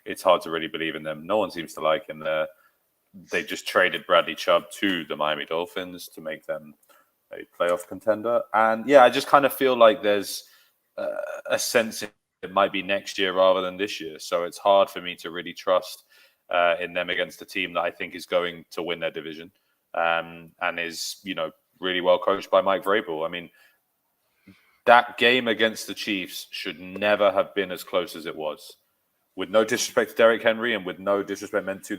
it's hard to really believe in them. No one seems to like him there. They just traded Bradley Chubb to the Miami Dolphins to make them a playoff contender. And yeah, I just kind of feel like there's a sense it might be next year rather than this year. So it's hard for me to really trust in them against a team that I think is going to win their division and is, really well coached by Mike Vrabel. I mean, that game against the Chiefs should never have been as close as it was. With no disrespect to Derrick Henry and with no disrespect meant to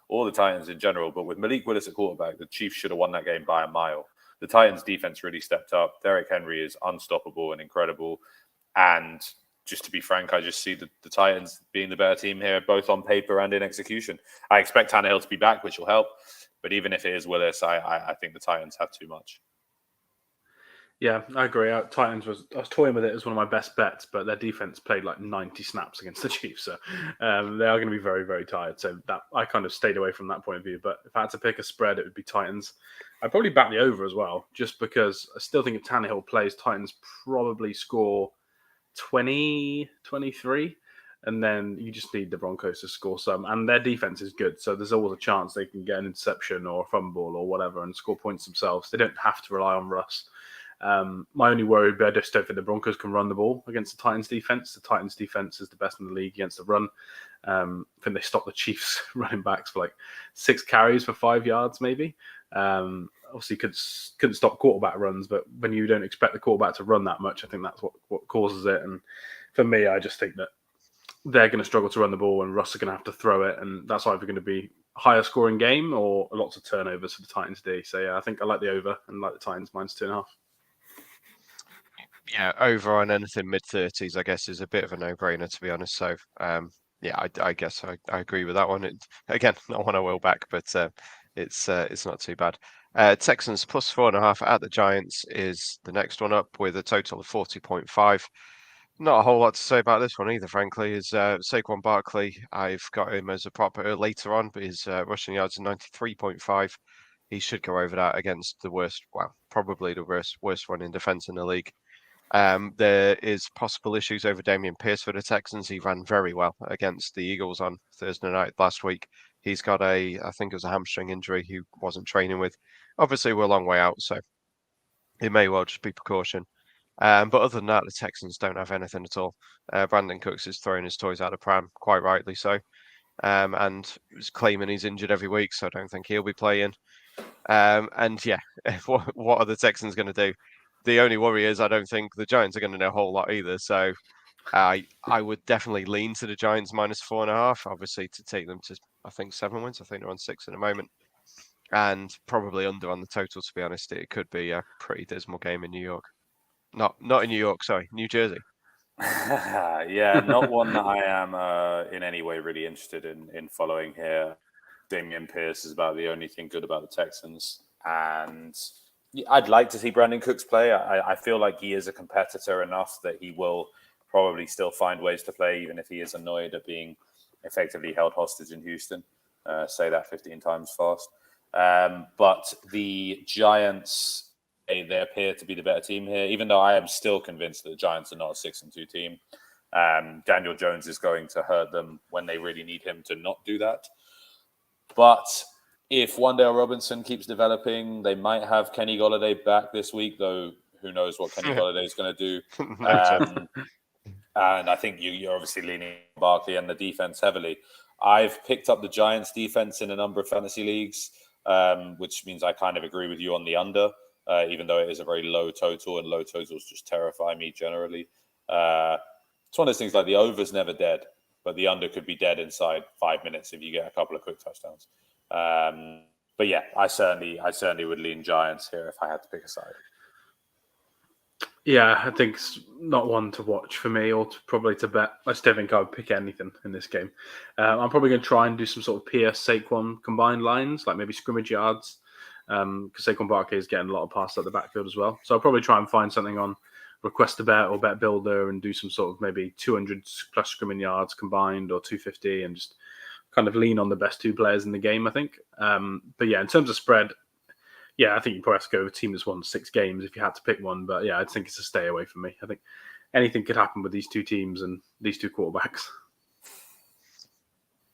all the Titans in general, but with Malik Willis at quarterback, the Chiefs should have won that game by a mile. The Titans defense really stepped up. Derrick Henry is unstoppable and incredible. And just to be frank, I just see the Titans being the better team here, both on paper and in execution. I expect Tannehill to be back, which will help. But even if it is Willis, I think the Titans have too much. Yeah, I agree. I was toying with it as one of my best bets, but their defense played like 90 snaps against the Chiefs, so they are going to be very, very tired. So that I kind of stayed away from that point of view. But if I had to pick a spread, it would be Titans. I'd probably back the over as well, just because I still think if Tannehill plays, Titans probably score 20, 23, and then you just need the Broncos to score some. And their defense is good, so there's always a chance they can get an interception or a fumble or whatever and score points themselves. They don't have to rely on Russ. My only worry, but I just don't think the Broncos can run the ball against the Titans defense. The Titans defense is the best in the league against the run. I think they stopped the Chiefs running backs for like 6 carries for 5 yards, maybe. obviously couldn't stop quarterback runs. But when you don't expect the quarterback to run that much, I think that's what causes it. And for me, I just think that they're going to struggle to run the ball, and Russ are going to have to throw it, and that's either going to be a higher scoring game or lots of turnovers for the Titans today. So yeah, I think I like the over and like the Titans -2.5. Yeah, over on anything mid-30s, I guess, is a bit of a no-brainer, to be honest. So, yeah, I guess I agree with that one. Again, not one I will back, but it's not too bad. Texans +4.5 at the Giants is the next one up with a total of 40.5. Not a whole lot to say about this one either, frankly. Is Saquon Barkley? I've got him as a prop later on, but his rushing yards are 93.5. He should go over that against the worst, well, probably the worst one in defense in the league. There is possible issues over Dameon Pierce for the Texans. He ran very well against the Eagles on Thursday night last week. He's got I think it was a hamstring injury he wasn't training with. Obviously, we're a long way out, so it may well just be precaution. But other than that, the Texans don't have anything at all. Brandon Cooks is throwing his toys out of pram, quite rightly so, and is claiming he's injured every week, so I don't think he'll be playing. And yeah, what are the Texans going to do? The only worry is I don't think the Giants are going to know a whole lot either. So I would definitely lean to the Giants -4.5, obviously to take them to, I think, 7 wins. I think they're on 6 at the moment. And probably under on the total, to be honest. It could be a pretty dismal game in New York. Not in New York, sorry, New Jersey. Yeah, not one that I am in any way really interested in following here. Dameon Pierce is about the only thing good about the Texans. And I'd like to see Brandon Cooks play. I feel like he is a competitor enough that he will probably still find ways to play, even if he is annoyed at being effectively held hostage in Houston. Say that 15 times fast. But the Giants, they appear to be the better team here, even though I am still convinced that the Giants are not a 6-2 team. Daniel Jones is going to hurt them when they really need him to not do that. But if Wan'Dale Robinson keeps developing, they might have Kenny Golladay back this week, though who knows what Kenny Golladay is going to do. And I think you're obviously leaning on Barkley and the defense heavily. I've picked up the Giants defense in a number of fantasy leagues, which means I kind of agree with you on the under, even though it is a very low total, and low totals just terrify me generally. It's one of those things like the over's never dead, but the under could be dead inside 5 minutes if you get a couple of quick touchdowns. But yeah, I certainly would lean Giants here if I had to pick a side. Yeah, I think it's not one to watch for me, or probably to bet. I still think I would pick anything in this game. I'm probably going to try and do some sort of Pierce Saquon combined lines, like maybe scrimmage yards, because Saquon Barkley is getting a lot of passes at the backfield as well. So I'll probably try and find something on Request a Bet or Bet Builder and do some sort of maybe 200 plus scrimmage yards combined or 250 and just kind of lean on the best two players in the game, I think. But yeah, in terms of spread, yeah, I think you probably have to go with a team that's won 6 games if you had to pick one. But yeah, I think it's a stay away from me. I think anything could happen with these two teams and these two quarterbacks.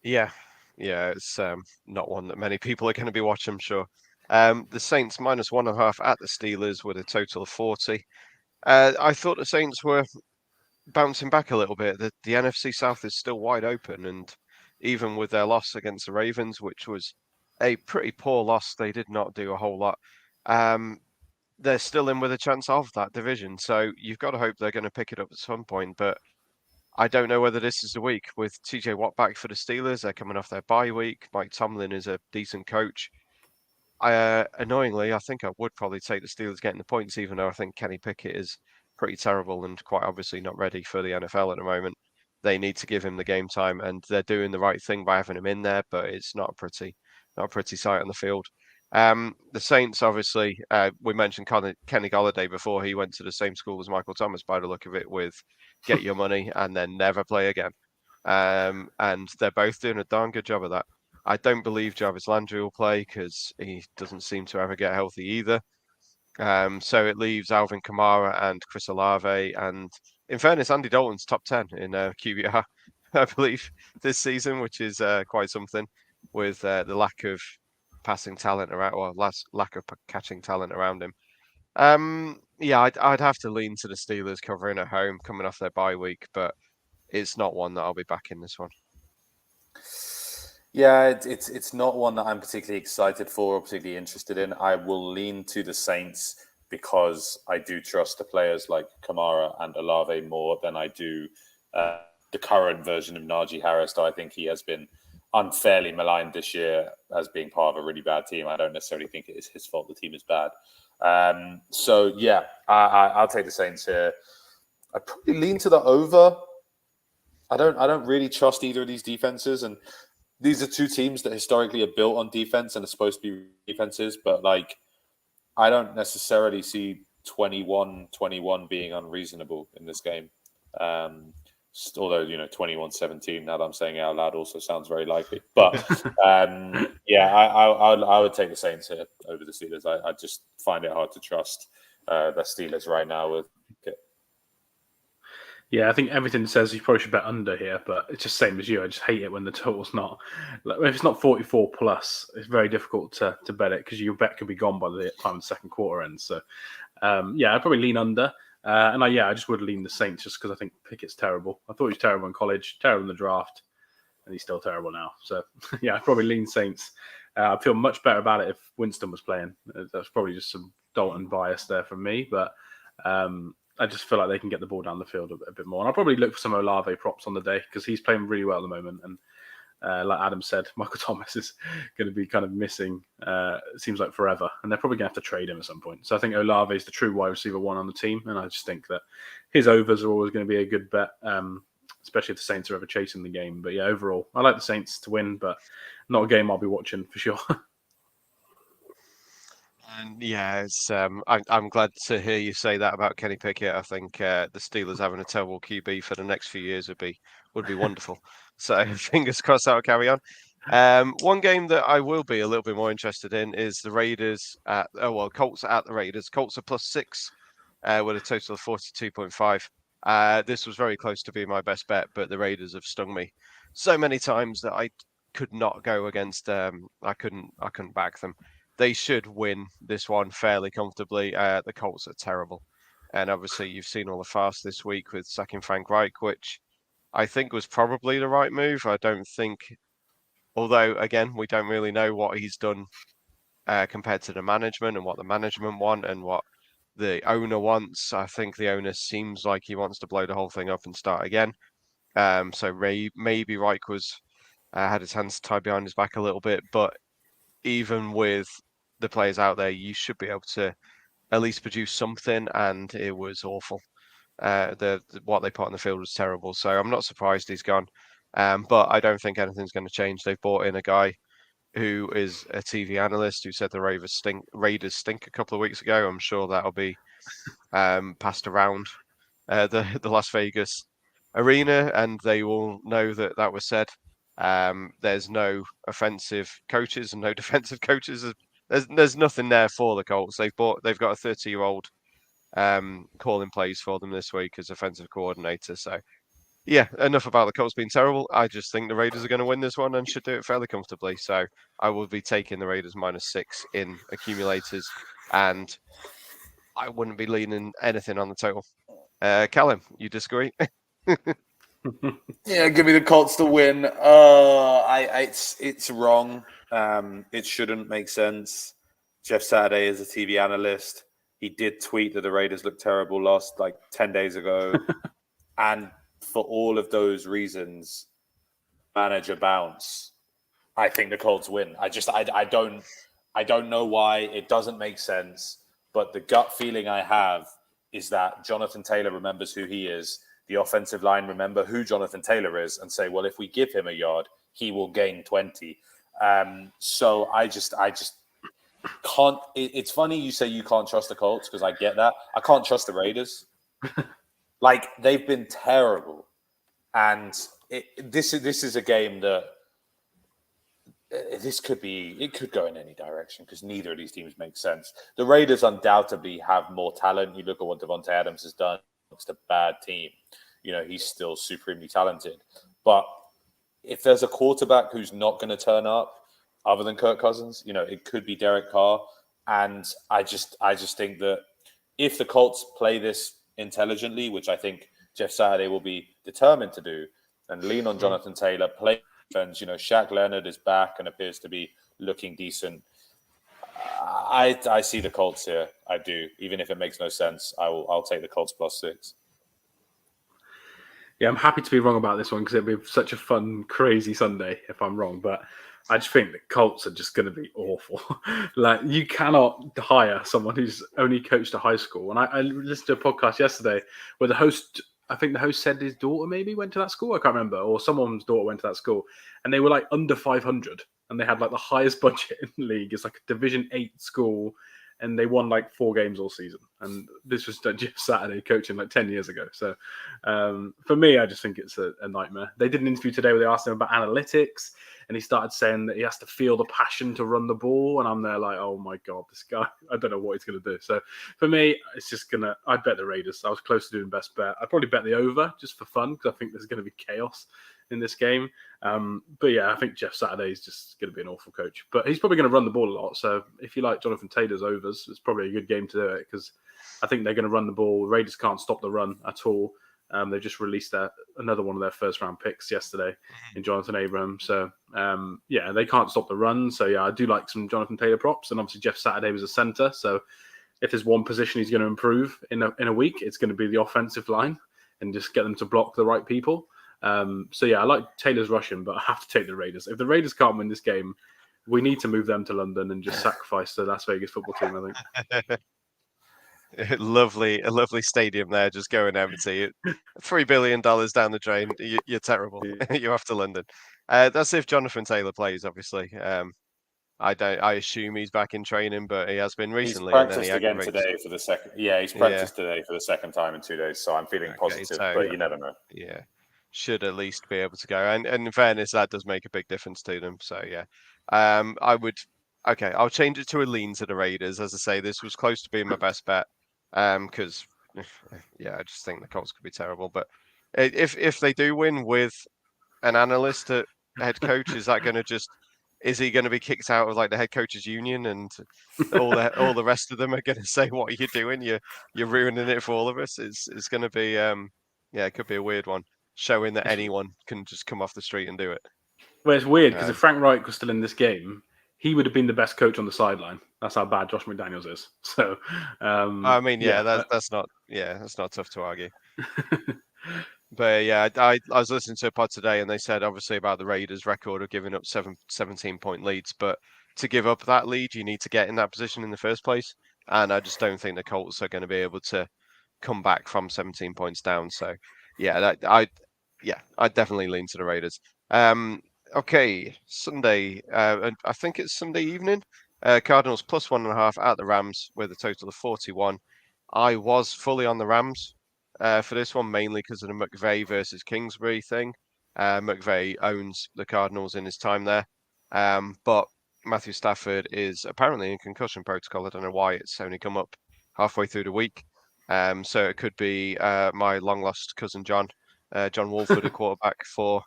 Yeah, it's not one that many people are going to be watching, I'm sure. The Saints -1.5 at the Steelers with a total of 40. I thought the Saints were bouncing back a little bit. The NFC South is still wide open, and even with their loss against the Ravens, which was a pretty poor loss, they did not do a whole lot. They're still in with a chance of that division, so you've got to hope they're going to pick it up at some point. But I don't know whether this is the week with TJ Watt back for the Steelers. They're coming off their bye week. Mike Tomlin is a decent coach. Annoyingly, I think I would probably take the Steelers getting the points, even though I think Kenny Pickett is pretty terrible and quite obviously not ready for the NFL at the moment. They need to give him the game time, and they're doing the right thing by having him in there, but it's not a pretty sight on the field. The Saints, obviously, we mentioned Kenny Golladay before. He went to the same school as Michael Thomas by the look of it, with get your money and then never play again. And they're both doing a darn good job of that. I don't believe Jarvis Landry will play because he doesn't seem to ever get healthy either. So it leaves Alvin Kamara and Chris Olave. And in fairness, Andy Dalton's top 10 in QBR, I believe, this season, which is quite something with the lack of passing talent around, or lack of catching talent around him. Yeah, I'd have to lean to the Steelers covering at home, coming off their bye week, but it's not one that I'll be back in this one. Yeah, it's not one that I'm particularly excited for or particularly interested in. I will lean to the Saints because I do trust the players like Kamara and Olave more than I do the current version of Najee Harris, though I think he has been unfairly maligned this year as being part of a really bad team. I don't necessarily think it is his fault the team is bad. So yeah, I'll take the Saints here. I'd probably lean to the over. I don't really trust either of these defenses, and these are two teams that historically are built on defense and are supposed to be defenses, but like I don't necessarily see 21-21 being unreasonable in this game. Although, 21-17, now that I'm saying it out loud, also sounds very likely. But yeah, I would take the Saints here over the Steelers. I just find it hard to trust the Steelers right now with it. Yeah, I think everything says you probably should bet under here, but it's just same as you. I just hate it when the total's not. Like, if it's not 44 plus, it's very difficult to bet it because your bet could be gone by the time the second quarter ends. So, yeah, I'd probably lean under. And I just would lean the Saints just because I think Pickett's terrible. I thought he was terrible in college, terrible in the draft, and he's still terrible now. So, yeah, I'd probably lean Saints. I'd feel much better about it if Winston was playing. That's probably just some Dalton bias there from me, but I just feel like they can get the ball down the field a bit more. And I'll probably look for some Olave props on the day because he's playing really well at the moment. And like Adam said, Michael Thomas is going to be kind of missing, it seems like forever. And they're probably going to have to trade him at some point. So I think Olave is the true wide receiver one on the team. And I just think that his overs are always going to be a good bet, especially if the Saints are ever chasing the game. But yeah, overall, I like the Saints to win, but not a game I'll be watching for sure. And yeah, it's I'm glad to hear you say that about Kenny Pickett. I think the Steelers having a terrible QB for the next few years would be wonderful. So fingers crossed that will carry on. One game that I will be a little bit more interested in is the Raiders Colts at the Raiders. Colts are +6 with a total of 42.5. This was very close to being my best bet, but the Raiders have stung me so many times that I could not go against. I couldn't back them. They should win this one fairly comfortably. The Colts are terrible. And obviously, you've seen all the farce this week with sacking Frank Reich, which I think was probably the right move. I don't think, although, again, we don't really know what he's done compared to the management and what the management want and what the owner wants. I think the owner seems like he wants to blow the whole thing up and start again. So maybe Reich had his hands tied behind his back a little bit, but even with the players out there, you should be able to at least produce something, and it was awful. What they put on the field was terrible, so I'm not surprised he's gone. But I don't think anything's going to change. They've brought in a guy who is a TV analyst who said the Raiders stink a couple of weeks ago. I'm sure that'll be passed around the Las Vegas arena, and they will know that was said. There's no offensive coaches and no defensive coaches. There's nothing there for the Colts. They've got a 30-year-old calling plays for them this week as offensive coordinator. So yeah, enough about the Colts being terrible. I just think the Raiders are going to win this one and should do it fairly comfortably. So I will be taking the Raiders -6 in accumulators, and I wouldn't be leaning anything on the total. Callum, you disagree? Yeah, give me the Colts to win. It's wrong. It shouldn't make sense. Jeff Saturday is a TV analyst. He did tweet that the Raiders looked terrible last 10 days ago. And for all of those reasons, manager bounce. I think the Colts win. I don't know why. It doesn't make sense. But the gut feeling I have is that Jonathan Taylor remembers who he is. The offensive line remember who Jonathan Taylor is and say, well, if we give him a yard, he will gain 20. So I just can't. It's funny you say you can't trust the Colts because I get that. I can't trust the Raiders. They've been terrible, and this is a game that it could go in any direction because neither of these teams make sense. The Raiders undoubtedly have more talent. You look at what Devontae Adams has done. It's a bad team. He's still supremely talented. But if there's a quarterback who's not going to turn up other than Kirk Cousins, it could be Derek Carr. And I just think that if the Colts play this intelligently, which I think Jeff Saturday will be determined to do, and lean on Jonathan Taylor, play defense. Shaq Leonard is back and appears to be looking decent. I see the Colts here. I do. Even if it makes no sense, I'll take the Colts +6. Yeah, I'm happy to be wrong about this one because it'll be such a fun, crazy Sunday if I'm wrong. But I just think the Colts are just going to be awful. Like, you cannot hire someone who's only coached at high school. And I listened to a podcast yesterday where the host, I think the host said his daughter maybe went to that school. I can't remember. Or someone's daughter went to that school. And they were like under 500. And they had like the highest budget in the league. It's like a Division 8 school. And they won like 4 games all season. And this was Jeff Saturday coaching like 10 years ago. So for me, I just think it's a nightmare. They did an interview today where they asked him about analytics. And he started saying that he has to feel the passion to run the ball. And I'm there like, oh my God, this guy, I don't know what he's going to do. So for me, it's just I'd bet the Raiders. I was close to doing best bet. I'd probably bet the over just for fun because I think there's going to be chaos in this game. But yeah, I think Jeff Saturday is just going to be an awful coach. But he's probably going to run the ball a lot. So if you like Jonathan Taylor's overs, it's probably a good game to do it because I think they're going to run the ball. The Raiders can't stop the run at all. They just released another one of their first round picks yesterday in Jonathan Abram. So yeah, they can't stop the run. So yeah, I do like some Jonathan Taylor props. And obviously Jeff Saturday was a center. So if there's one position he's going to improve in a week, it's going to be the offensive line and just get them to block the right people. So yeah, I like Taylor's rushing, but I have to take the Raiders. If the Raiders can't win this game, we need to move them to London and just sacrifice the Las Vegas football team, I think. A lovely stadium there, just going empty. $3 billion down the drain. You're terrible. You're off to London. That's if Jonathan Taylor plays, obviously. I assume he's back in training, but he has been recently. He's practiced again today for the second. Yeah, he's practiced today for the second time in 2 days. So I'm feeling positive, but you never know. Yeah, should at least be able to go. And in fairness, that does make a big difference to them. So yeah, I would. Okay, I'll change it to a lean to the Raiders. As I say, this was close to being my best bet. Because yeah, I just think the Colts could be terrible. But if they do win with an analyst at head coach, is he going to be kicked out of like the head coaches union and all the rest of them are going to say, what are you doing? You're ruining it for all of us. It's going to be yeah, it could be a weird one, showing that anyone can just come off the street and do it. Well, it's weird because if Frank Reich was still in this game, he would have been the best coach on the sideline. That's how bad Josh McDaniels is. So, I mean, that's not tough to argue. But yeah, I was listening to a pod today, and they said obviously about the Raiders' record of giving up 17-point leads, but to give up that lead, you need to get in that position in the first place, and I just don't think the Colts are going to be able to come back from 17 points down. So yeah, I'd definitely lean to the Raiders. Okay, Sunday. I think it's Sunday evening. Cardinals +1.5 at the Rams with a total of 41. I was fully on the Rams for this one, mainly because of the McVay versus Kingsbury thing. McVay owns the Cardinals in his time there. But Matthew Stafford is apparently in concussion protocol. I don't know why it's only come up halfway through the week. So it could be my long-lost cousin John Wolford, a quarterback for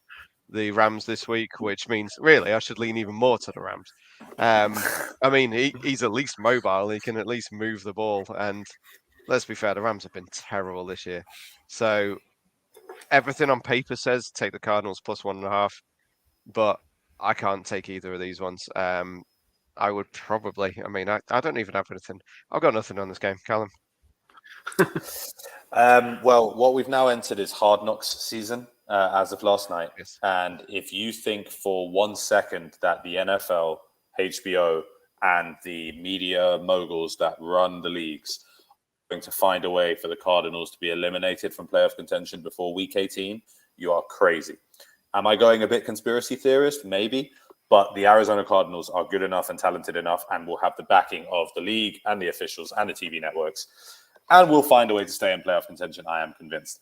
the Rams this week, which means really I should lean even more to the Rams. I mean, he's at least mobile. He can at least move the ball. And let's be fair, the Rams have been terrible this year. So everything on paper says take the Cardinals +1.5, but I can't take either of these ones. I would probably, I mean, I don't even have anything. I've got nothing on this game, Callum. Well, what we've now entered is Hard Knocks season as of last night. Yes. And if you think for 1 second that the NFL, HBO, and the media moguls that run the leagues are going to find a way for the Cardinals to be eliminated from playoff contention before week 18, you are crazy. Am I going a bit conspiracy theorist? Maybe. But the Arizona Cardinals are good enough and talented enough and will have the backing of the league and the officials and the TV networks. And we'll find a way to stay in playoff contention, I am convinced.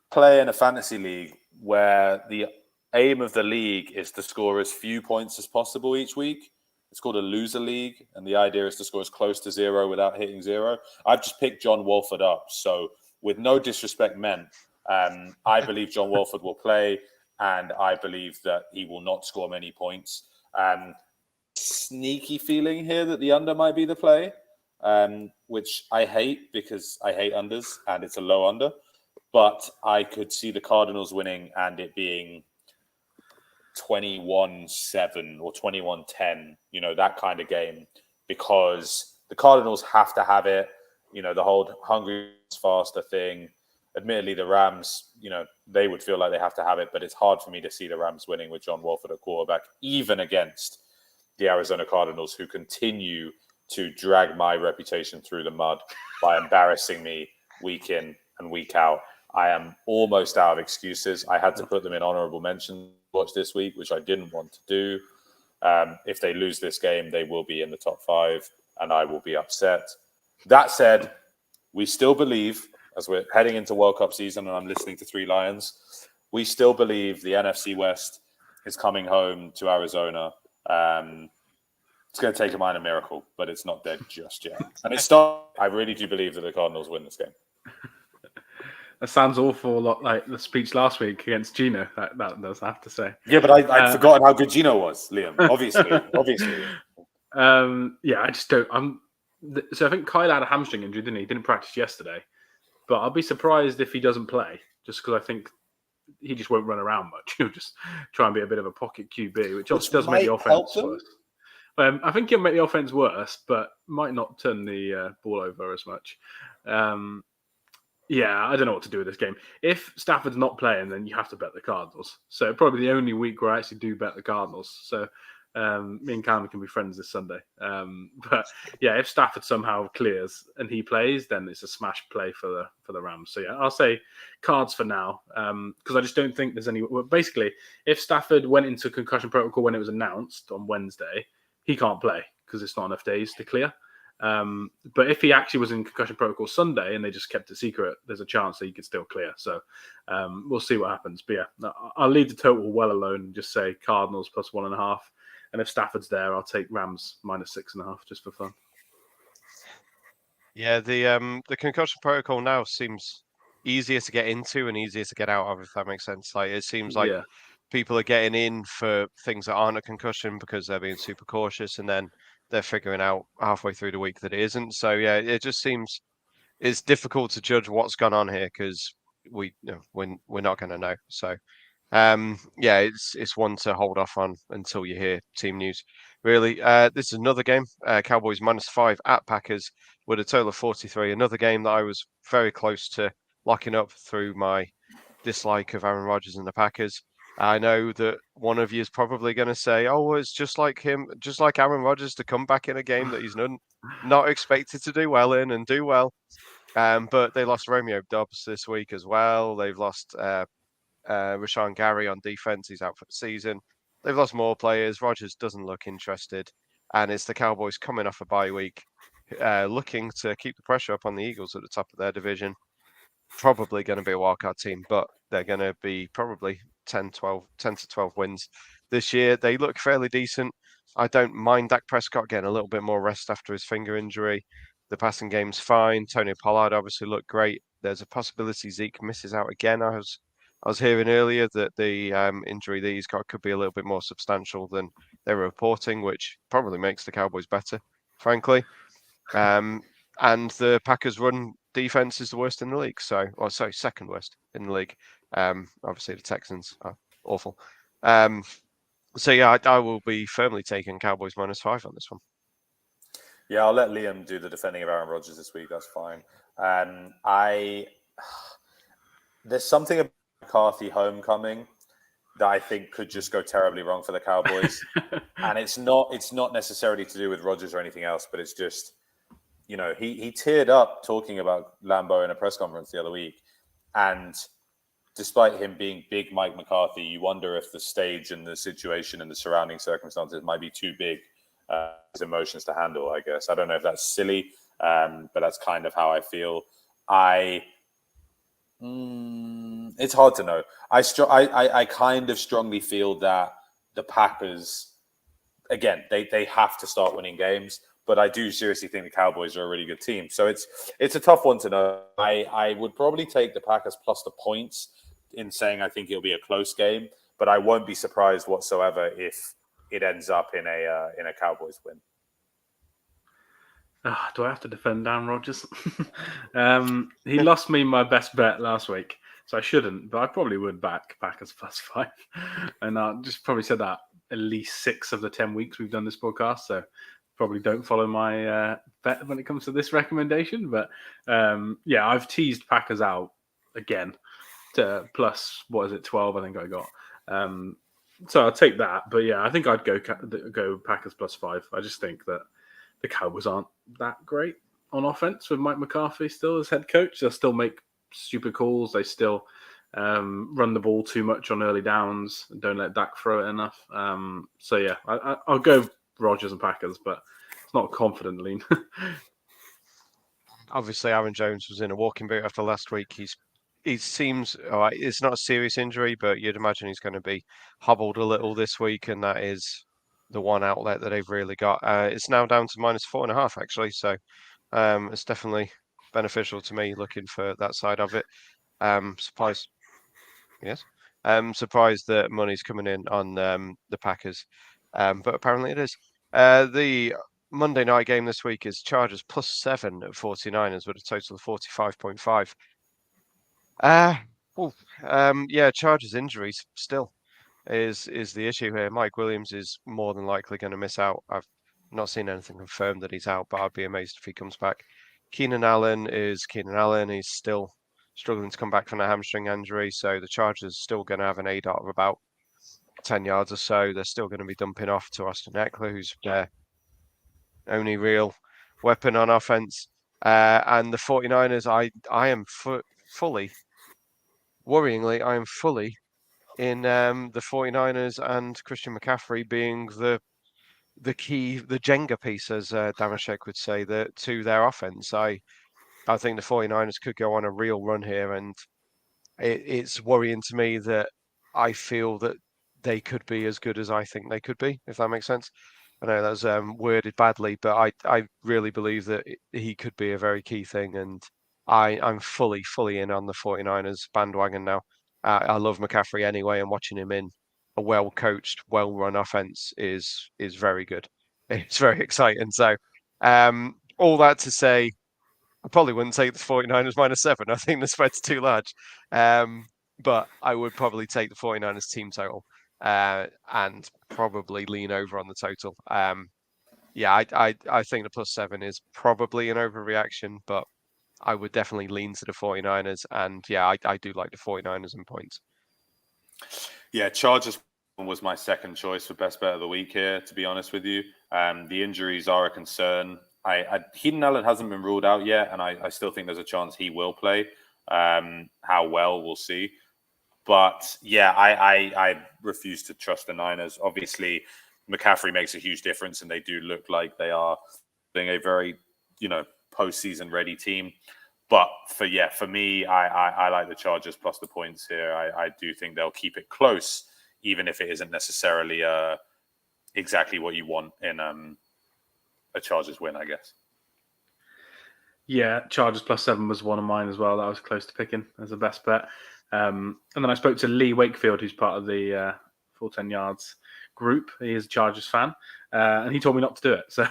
Play in a fantasy league where the aim of the league is to score as few points as possible each week. It's called a loser league, and the idea is to score as close to 0 without hitting 0. I've just picked John Wolford up, so with no disrespect meant, I believe John Wolford will play, and I believe that he will not score many points. Sneaky feeling here that the under might be the play. Which I hate because I hate unders and it's a low under. But I could see the Cardinals winning and it being 21-7 or 21-10, that kind of game, because the Cardinals have to have it. The whole hungry faster thing. Admittedly, the Rams, they would feel like they have to have it, but it's hard for me to see the Rams winning with John Wolford at quarterback, even against the Arizona Cardinals, who continue to drag my reputation through the mud by embarrassing me week in and week out. I am almost out of excuses. I had to put them in honorable mention watch this week, which I didn't want to do. If they lose this game, they will be in the top 5, and I will be upset. That said, we still believe, as we're heading into World Cup season and I'm listening to 3 Lions, we still believe the NFC West is coming home to Arizona. It's going to take a minor miracle, but it's not dead just yet. And I really do believe that the Cardinals win this game. That sounds awful lot like the speech last week against Gino. That does, I have to say. Yeah, but I'd forgotten how good Gino was, Liam. Obviously. Yeah, I just don't. So I think Kyle had a hamstring injury, didn't he? He didn't practice yesterday. But I'll be surprised if he doesn't play, just because I think he just won't run around much. He'll just try and be a bit of a pocket QB, which also does make the offense worse. I think he'll make the offense worse, but might not turn the ball over as much. Yeah, I don't know what to do with this game. If Stafford's not playing, then you have to bet the Cardinals. So probably the only week where I actually do bet the Cardinals. So me and Callum can be friends this Sunday. But yeah, if Stafford somehow clears and he plays, then it's a smash play for the Rams. So yeah, I'll say Cards for now, because I just don't think there's any. Well, basically, if Stafford went into concussion protocol when it was announced on Wednesday, he can't play because it's not enough days to clear. But if he actually was in concussion protocol Sunday and they just kept it secret, there's a chance that he could still clear. So we'll see what happens. But yeah, I'll leave the total well alone and just say Cardinals plus 1.5. And if Stafford's there, I'll take Rams minus 6.5 just for fun. Yeah, the concussion protocol now seems easier to get into and easier to get out of, if that makes sense. Like it seems like people are getting in for things that aren't a concussion because they're being super cautious, and then they're figuring out halfway through the week that it isn't. So yeah, it just seems it's difficult to judge what's gone on here because we're not going to know. So yeah, it's one to hold off on until you hear team news. Really, this is another game. Cowboys -5 at Packers with a total of 43. Another game that I was very close to locking up through my dislike of Aaron Rodgers and the Packers. I know that one of you is probably going to say, "Oh, it's just like him, just like Aaron Rodgers to come back in a game that he's not expected to do well in and do well." But they lost Romeo Doubs this week as well. They've lost Rashawn Gary on defense. He's out for the season. They've lost more players. Rodgers doesn't look interested. And it's the Cowboys coming off a bye week, looking to keep the pressure up on the Eagles at the top of their division. Probably going to be a wildcard team, but they're going to be probably 10 to 12 wins this year. They look fairly decent. I don't mind Dak Prescott getting a little bit more rest after his finger injury. The passing game's fine. Tony Pollard obviously looked great. There's a possibility Zeke misses out again. I was hearing earlier that the injury that he's got could be a little bit more substantial than they were reporting, which probably makes the Cowboys better, frankly. And the Packers' run defense is the worst in the league. Second worst in the league. Obviously, the Texans are awful. So yeah, I will be firmly taking Cowboys -5 on this one. Yeah, I'll let Liam do the defending of Aaron Rodgers this week. That's fine. There's something about McCarthy homecoming that I think could just go terribly wrong for the Cowboys. And it's not necessarily to do with Rodgers or anything else, but it's just, he teared up talking about Lambeau in a press conference the other week. And despite him being big Mike McCarthy, you wonder if the stage and the situation and the surrounding circumstances might be too big his emotions to handle, I guess. I don't know if that's silly, but that's kind of how I feel. It's hard to know. I kind of strongly feel that the Packers, again, they have to start winning games, but I do seriously think the Cowboys are a really good team. So it's a tough one to know. I would probably take the Packers plus the points in saying I think it'll be a close game, but I won't be surprised whatsoever if it ends up in a Cowboys win. Do I have to defend Aaron Rodgers? He lost me my best bet last week. so I shouldn't, but I probably would back Packers +5. And I just probably said that at least 6 of the 10 weeks we've done this podcast. So probably don't follow my bet when it comes to this recommendation. But yeah, I've teased Packers out again to plus, what is it, 12? I think I got. So I'll take that. But yeah, I think I'd go Packers +5. I just think that the Cowboys aren't that great on offense with Mike McCarthy still as head coach. They'll still make stupid calls. They still run the ball too much on early downs and don't let Dak throw it enough. So yeah, I'll go Rodgers and Packers, but it's not a confident lean. Obviously, Aaron Jones was in a walking boot after last week. He seems all right. It's not a serious injury, but you'd imagine he's going to be hobbled a little this week, and that is the one outlet that they've really got. It's now down to -4.5 actually, so it's definitely beneficial to me looking for that side of it. Surprised, yes. Surprised that money's coming in on the Packers, but apparently it is. The Monday night game this week is Chargers +7 at 49ers with a total of 45.5. Yeah, Chargers injuries still is the issue here. Mike Williams is more than likely going to miss out. I've not seen anything confirmed that he's out, but I'd be amazed if he comes back. Keenan Allen is Keenan Allen. He's still struggling to come back from a hamstring injury, so the Chargers still going to have an ADOT of about 10 yards or so. They're still going to be dumping off to Austin Eckler, who's their only real weapon on offense. And the 49ers, I am fully, worryingly, I am fully in the 49ers and Christian McCaffrey being the key, the Jenga piece, as Damashek would say, to their offense. I think the 49ers could go on a real run here, and it's worrying to me that I feel that they could be as good as I think they could be, if that makes sense. I know that's worded badly, but I really believe that he could be a very key thing, and I'm fully in on the 49ers bandwagon now. I love McCaffrey anyway, and watching him in a well-coached, well-run offense is very good. It's very exciting. So, all that to say, I probably wouldn't take the 49ers -7. I think the spread's too large. But I would probably take the 49ers team total and probably lean over on the total. Yeah, I think the +7 is probably an overreaction, but I would definitely lean to the 49ers. And yeah, I do like the 49ers in points. Yeah, Chargers was my second choice for best bet of the week here, to be honest with you. The injuries are a concern. Keenan Allen hasn't been ruled out yet, and I still think there's a chance he will play. How well, we'll see. But yeah, I refuse to trust the Niners. Obviously, McCaffrey makes a huge difference, and they do look like they are being a very, postseason ready team. But for me, I like the Chargers plus the points here. I do think they'll keep it close, even if it isn't necessarily exactly what you want in a Chargers win, I guess. Yeah, Chargers +7 was one of mine as well. That was close to picking as a best bet. And then I spoke to Lee Wakefield, who's part of the Full 10 Yards group. He is a Chargers fan, and he told me not to do it. So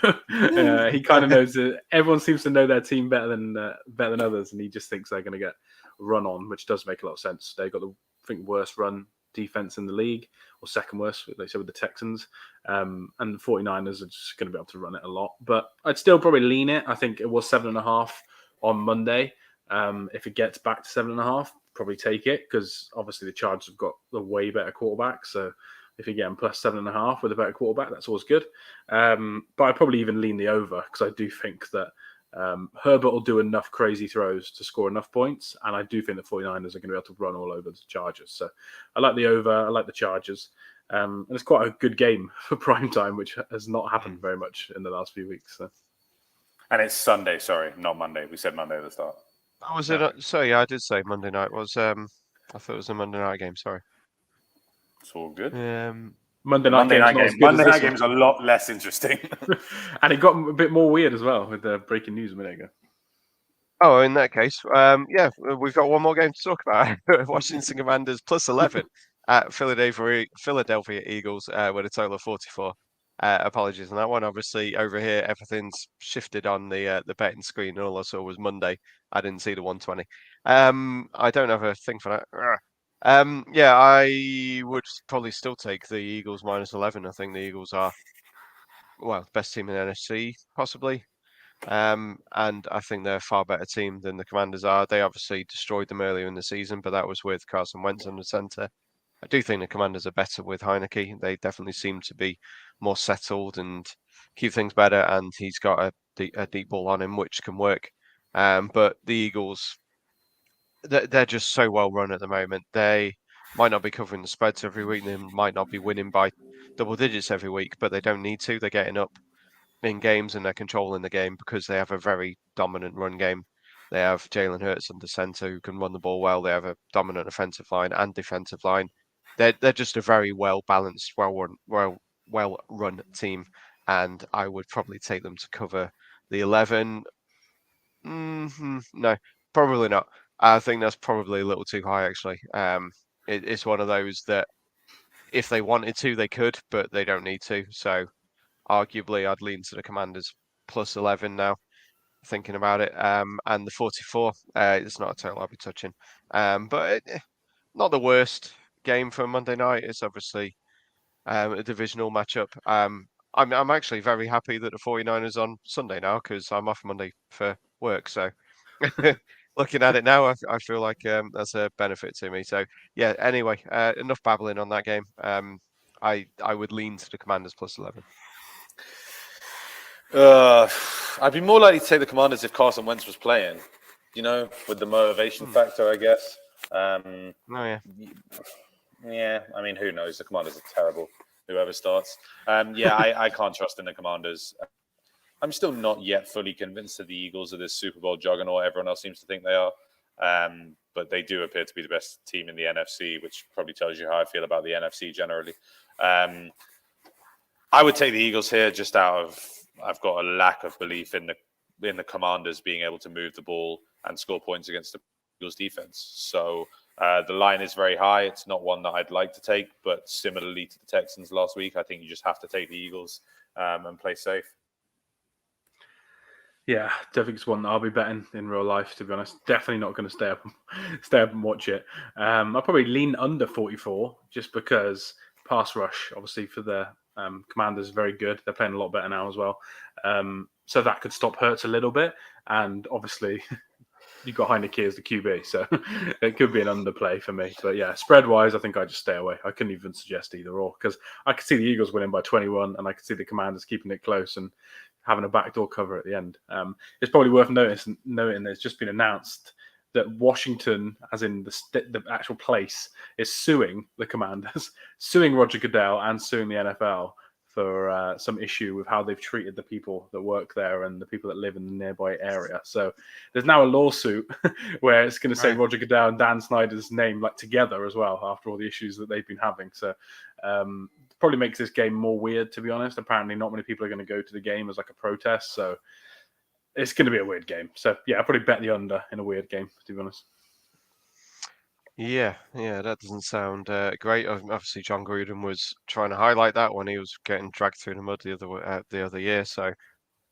he kind of knows that everyone seems to know their team better than others, and he just thinks they're going to get run on, which does make a lot of sense. They got the worst run defense in the league, or second worst, like they said, with the Texans. And the 49ers are just going to be able to run it a lot. But I'd still probably lean it. I think it was 7.5 on Monday. If it gets back to 7.5, probably take it, because obviously the Chargers have got the way better quarterback. So if you get them +7.5 with a better quarterback, that's always good. But I'd probably even lean the over, because I do think that Herbert will do enough crazy throws to score enough points, and I do think the 49ers are going to be able to run all over the Chargers. So I like the over, I like the Chargers, and it's quite a good game for prime time, which has not happened very much in the last few weeks. So. And it's Sunday, sorry, not Monday. We said Monday at the start. Oh, was it? So yeah, I did say Monday night was. I thought it was a Monday night game. Sorry. It's all good. Monday night game. Monday night game is a lot less interesting, and it got a bit more weird as well with the breaking news a minute ago. Oh, in that case, yeah, we've got one more game to talk about. Washington Commanders +11 at Philadelphia Eagles with a total of 44. Apologies on that one. Obviously, over here, everything's shifted on the betting screen, and all I saw was Monday. I didn't see the 120. I don't have a thing for that. Yeah, I would probably still take the Eagles minus 11. I think the Eagles are, well, best team in the NFC, possibly. And I think they're a far better team than the Commanders are. They obviously destroyed them earlier in the season, but that was with Carson Wentz on the center. I do think the Commanders are better with Heineke. They definitely seem to be more settled and keep things better, and he's got a deep ball on him, which can work. But the Eagles, they're just so well run at the moment. They might not be covering the spreads every week. They might not be winning by double digits every week, but they don't need to. They're getting up in games and they're controlling the game because they have a very dominant run game. They have Jalen Hurts under center who can run the ball well. They have a dominant offensive line and defensive line. They're just a very well balanced, well run team, and I would probably take them to cover the 11. No, probably not. I think that's probably a little too high actually. It's one of those that if they wanted to, they could, but they don't need to. So arguably, I'd lean to the Commanders plus 11 now, thinking about it. And the 44, it's not a total I'll be touching. But not the worst game for Monday night. It's obviously a divisional matchup. I'm actually very happy that the 49ers on Sunday now because I'm off Monday for work. So looking at it now, I feel like that's a benefit to me. So yeah, anyway, enough babbling on that game. I would lean to the Commanders plus 11. I'd be more likely to take the Commanders if Carson Wentz was playing, with the motivation factor, I guess. Oh yeah. Yeah, I mean, who knows? The Commanders are terrible, whoever starts. I can't trust in the Commanders. I'm still not yet fully convinced that the Eagles are this Super Bowl juggernaut everyone else seems to think they are. But they do appear to be the best team in the NFC, which probably tells you how I feel about the NFC generally. I would take the Eagles here just out of I've got a lack of belief in the Commanders being able to move the ball and score points against the Eagles defense. So the line is very high. It's not one that I'd like to take, but similarly to the Texans last week, I think you just have to take the Eagles and play safe. Yeah, definitely it's one that I'll be betting in real life, to be honest. Definitely not going to stay up and watch it. I'll probably lean under 44 just because pass rush, obviously, for the Commanders is very good. They're playing a lot better now as well. So that could stop Hurts a little bit. And obviously, you've got Heineke as the QB, so it could be an underplay for me. But yeah, spread-wise, I think I just stay away. I couldn't even suggest either or because I could see the Eagles winning by 21 and I could see the Commanders keeping it close and having a backdoor cover at the end. It's probably worth noting that it's just been announced that Washington, as in the actual place, is suing the Commanders, suing Roger Goodell and suing the NFL for some issue with how they've treated the people that work there and the people that live in the nearby area. So there's now a lawsuit where it's going to say Roger Goodell and Dan Snyder's name together as well after all the issues that they've been having. So probably makes this game more weird, to be honest. Apparently not many people are going to go to the game as a protest. So it's going to be a weird game. So yeah, I'll probably bet the under in a weird game, to be honest. Yeah, that doesn't sound great. Obviously, John Gruden was trying to highlight that when he was getting dragged through the mud the other year. So,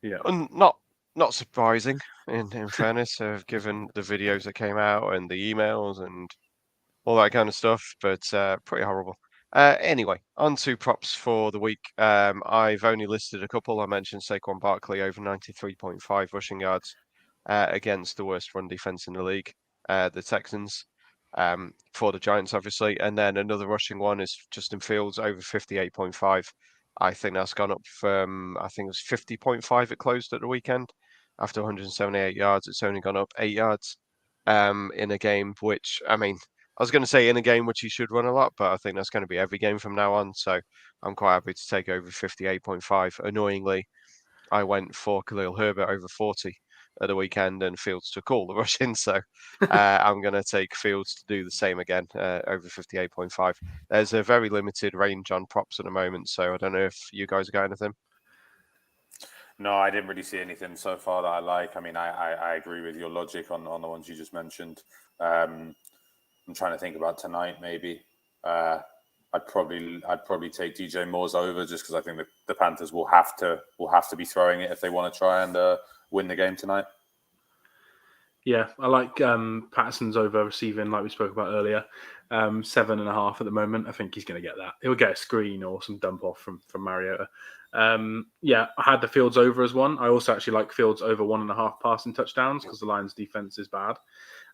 yeah, not surprising in fairness, given the videos that came out and the emails and all that kind of stuff. But pretty horrible. Anyway, on to props for the week. I've only listed a couple. I mentioned Saquon Barkley over 93.5 rushing yards against the worst run defense in the league, the Texans. For the Giants, obviously. And then another rushing one is Justin Fields over 58.5. I think that's gone up from, I think it was 50.5 it closed at the weekend. After 178 yards, it's only gone up 8 yards in a game, which, I mean, I was going to say in a game which he should run a lot, but I think that's going to be every game from now on. So I'm quite happy to take over 58.5. Annoyingly, I went for Khalil Herbert over 40 at the weekend, and Fields took all the rushing. So I'm going to take Fields to do the same again, over 58.5. There's a very limited range on props at the moment, so I don't know if you guys got anything. No, I didn't really see anything so far that I like. I mean, I agree with your logic on the ones you just mentioned. I'm trying to think about tonight, maybe. I'd probably take DJ Moore's over just because I think the Panthers will have to be throwing it if they want to try and win the game tonight. Yeah, I like Patterson's over receiving, like we spoke about earlier. 7.5 at the moment. I think he's going to get that. He'll get a screen or some dump off from Mariota. I had the Fields over as one. I also actually like Fields over 1.5 passing touchdowns because the Lions' defense is bad.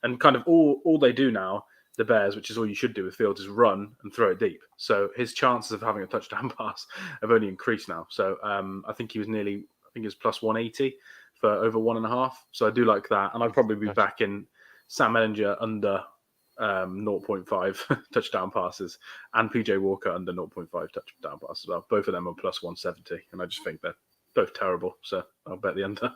And kind of all they do now, the Bears, which is all you should do with Fields, is run and throw it deep. So his chances of having a touchdown pass have only increased now. So I think he was plus 180 for over 1.5. So I do like that. And I'd probably be back in Sam Ellinger under 0.5 touchdown passes and PJ Walker under 0.5 touchdown passes as well. Both of them are plus 170. And I just think they're both terrible. So I'll bet the under.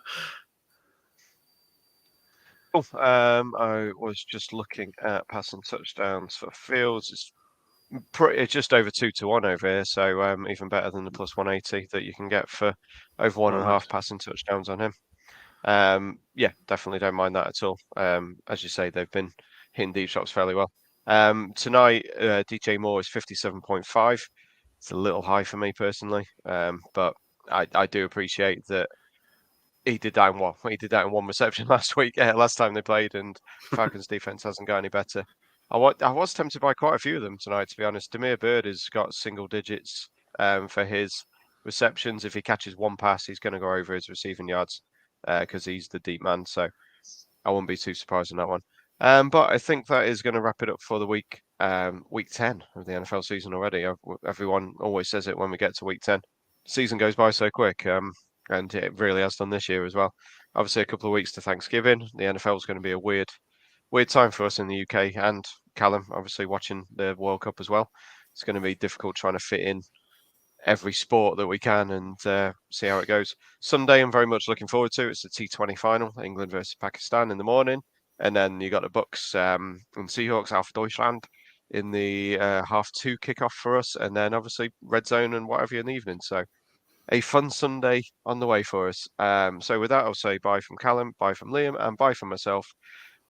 Cool. I was just looking at passing touchdowns for Fields. It's just over 2-1 over here, so even better than the plus 180 that you can get for over 1.5 passing touchdowns on him. Definitely don't mind that at all. As you say, they've been hitting deep shots fairly well. Tonight, DJ Moore is 57.5. It's a little high for me personally, but I do appreciate that he did that in one reception last time they played, and Falcons defense hasn't got any better. I was tempted by quite a few of them tonight, to be honest. Demir Bird has got single digits for his receptions. If he catches one pass, he's going to go over his receiving yards because he's the deep man. So I wouldn't be too surprised on that one. But I think that is going to wrap it up for the week 10 of the NFL season already. Everyone always says it when we get to week 10. The season goes by so quick. And it really has done this year as well. Obviously, a couple of weeks to Thanksgiving. The NFL is going to be a weird time for us in the UK, and Callum, obviously, watching the World Cup as well. It's going to be difficult trying to fit in every sport that we can and see how it goes. Sunday, I'm very much looking forward to. It's the T20 final, England versus Pakistan in the morning. And then you got the Bucks and Seahawks, Auf Deutschland, in the 2:30 kickoff for us. And then, obviously, Red Zone and whatever in the evening. So, a fun Sunday on the way for us. So with that, I'll say bye from Callum, bye from Liam, and bye from myself.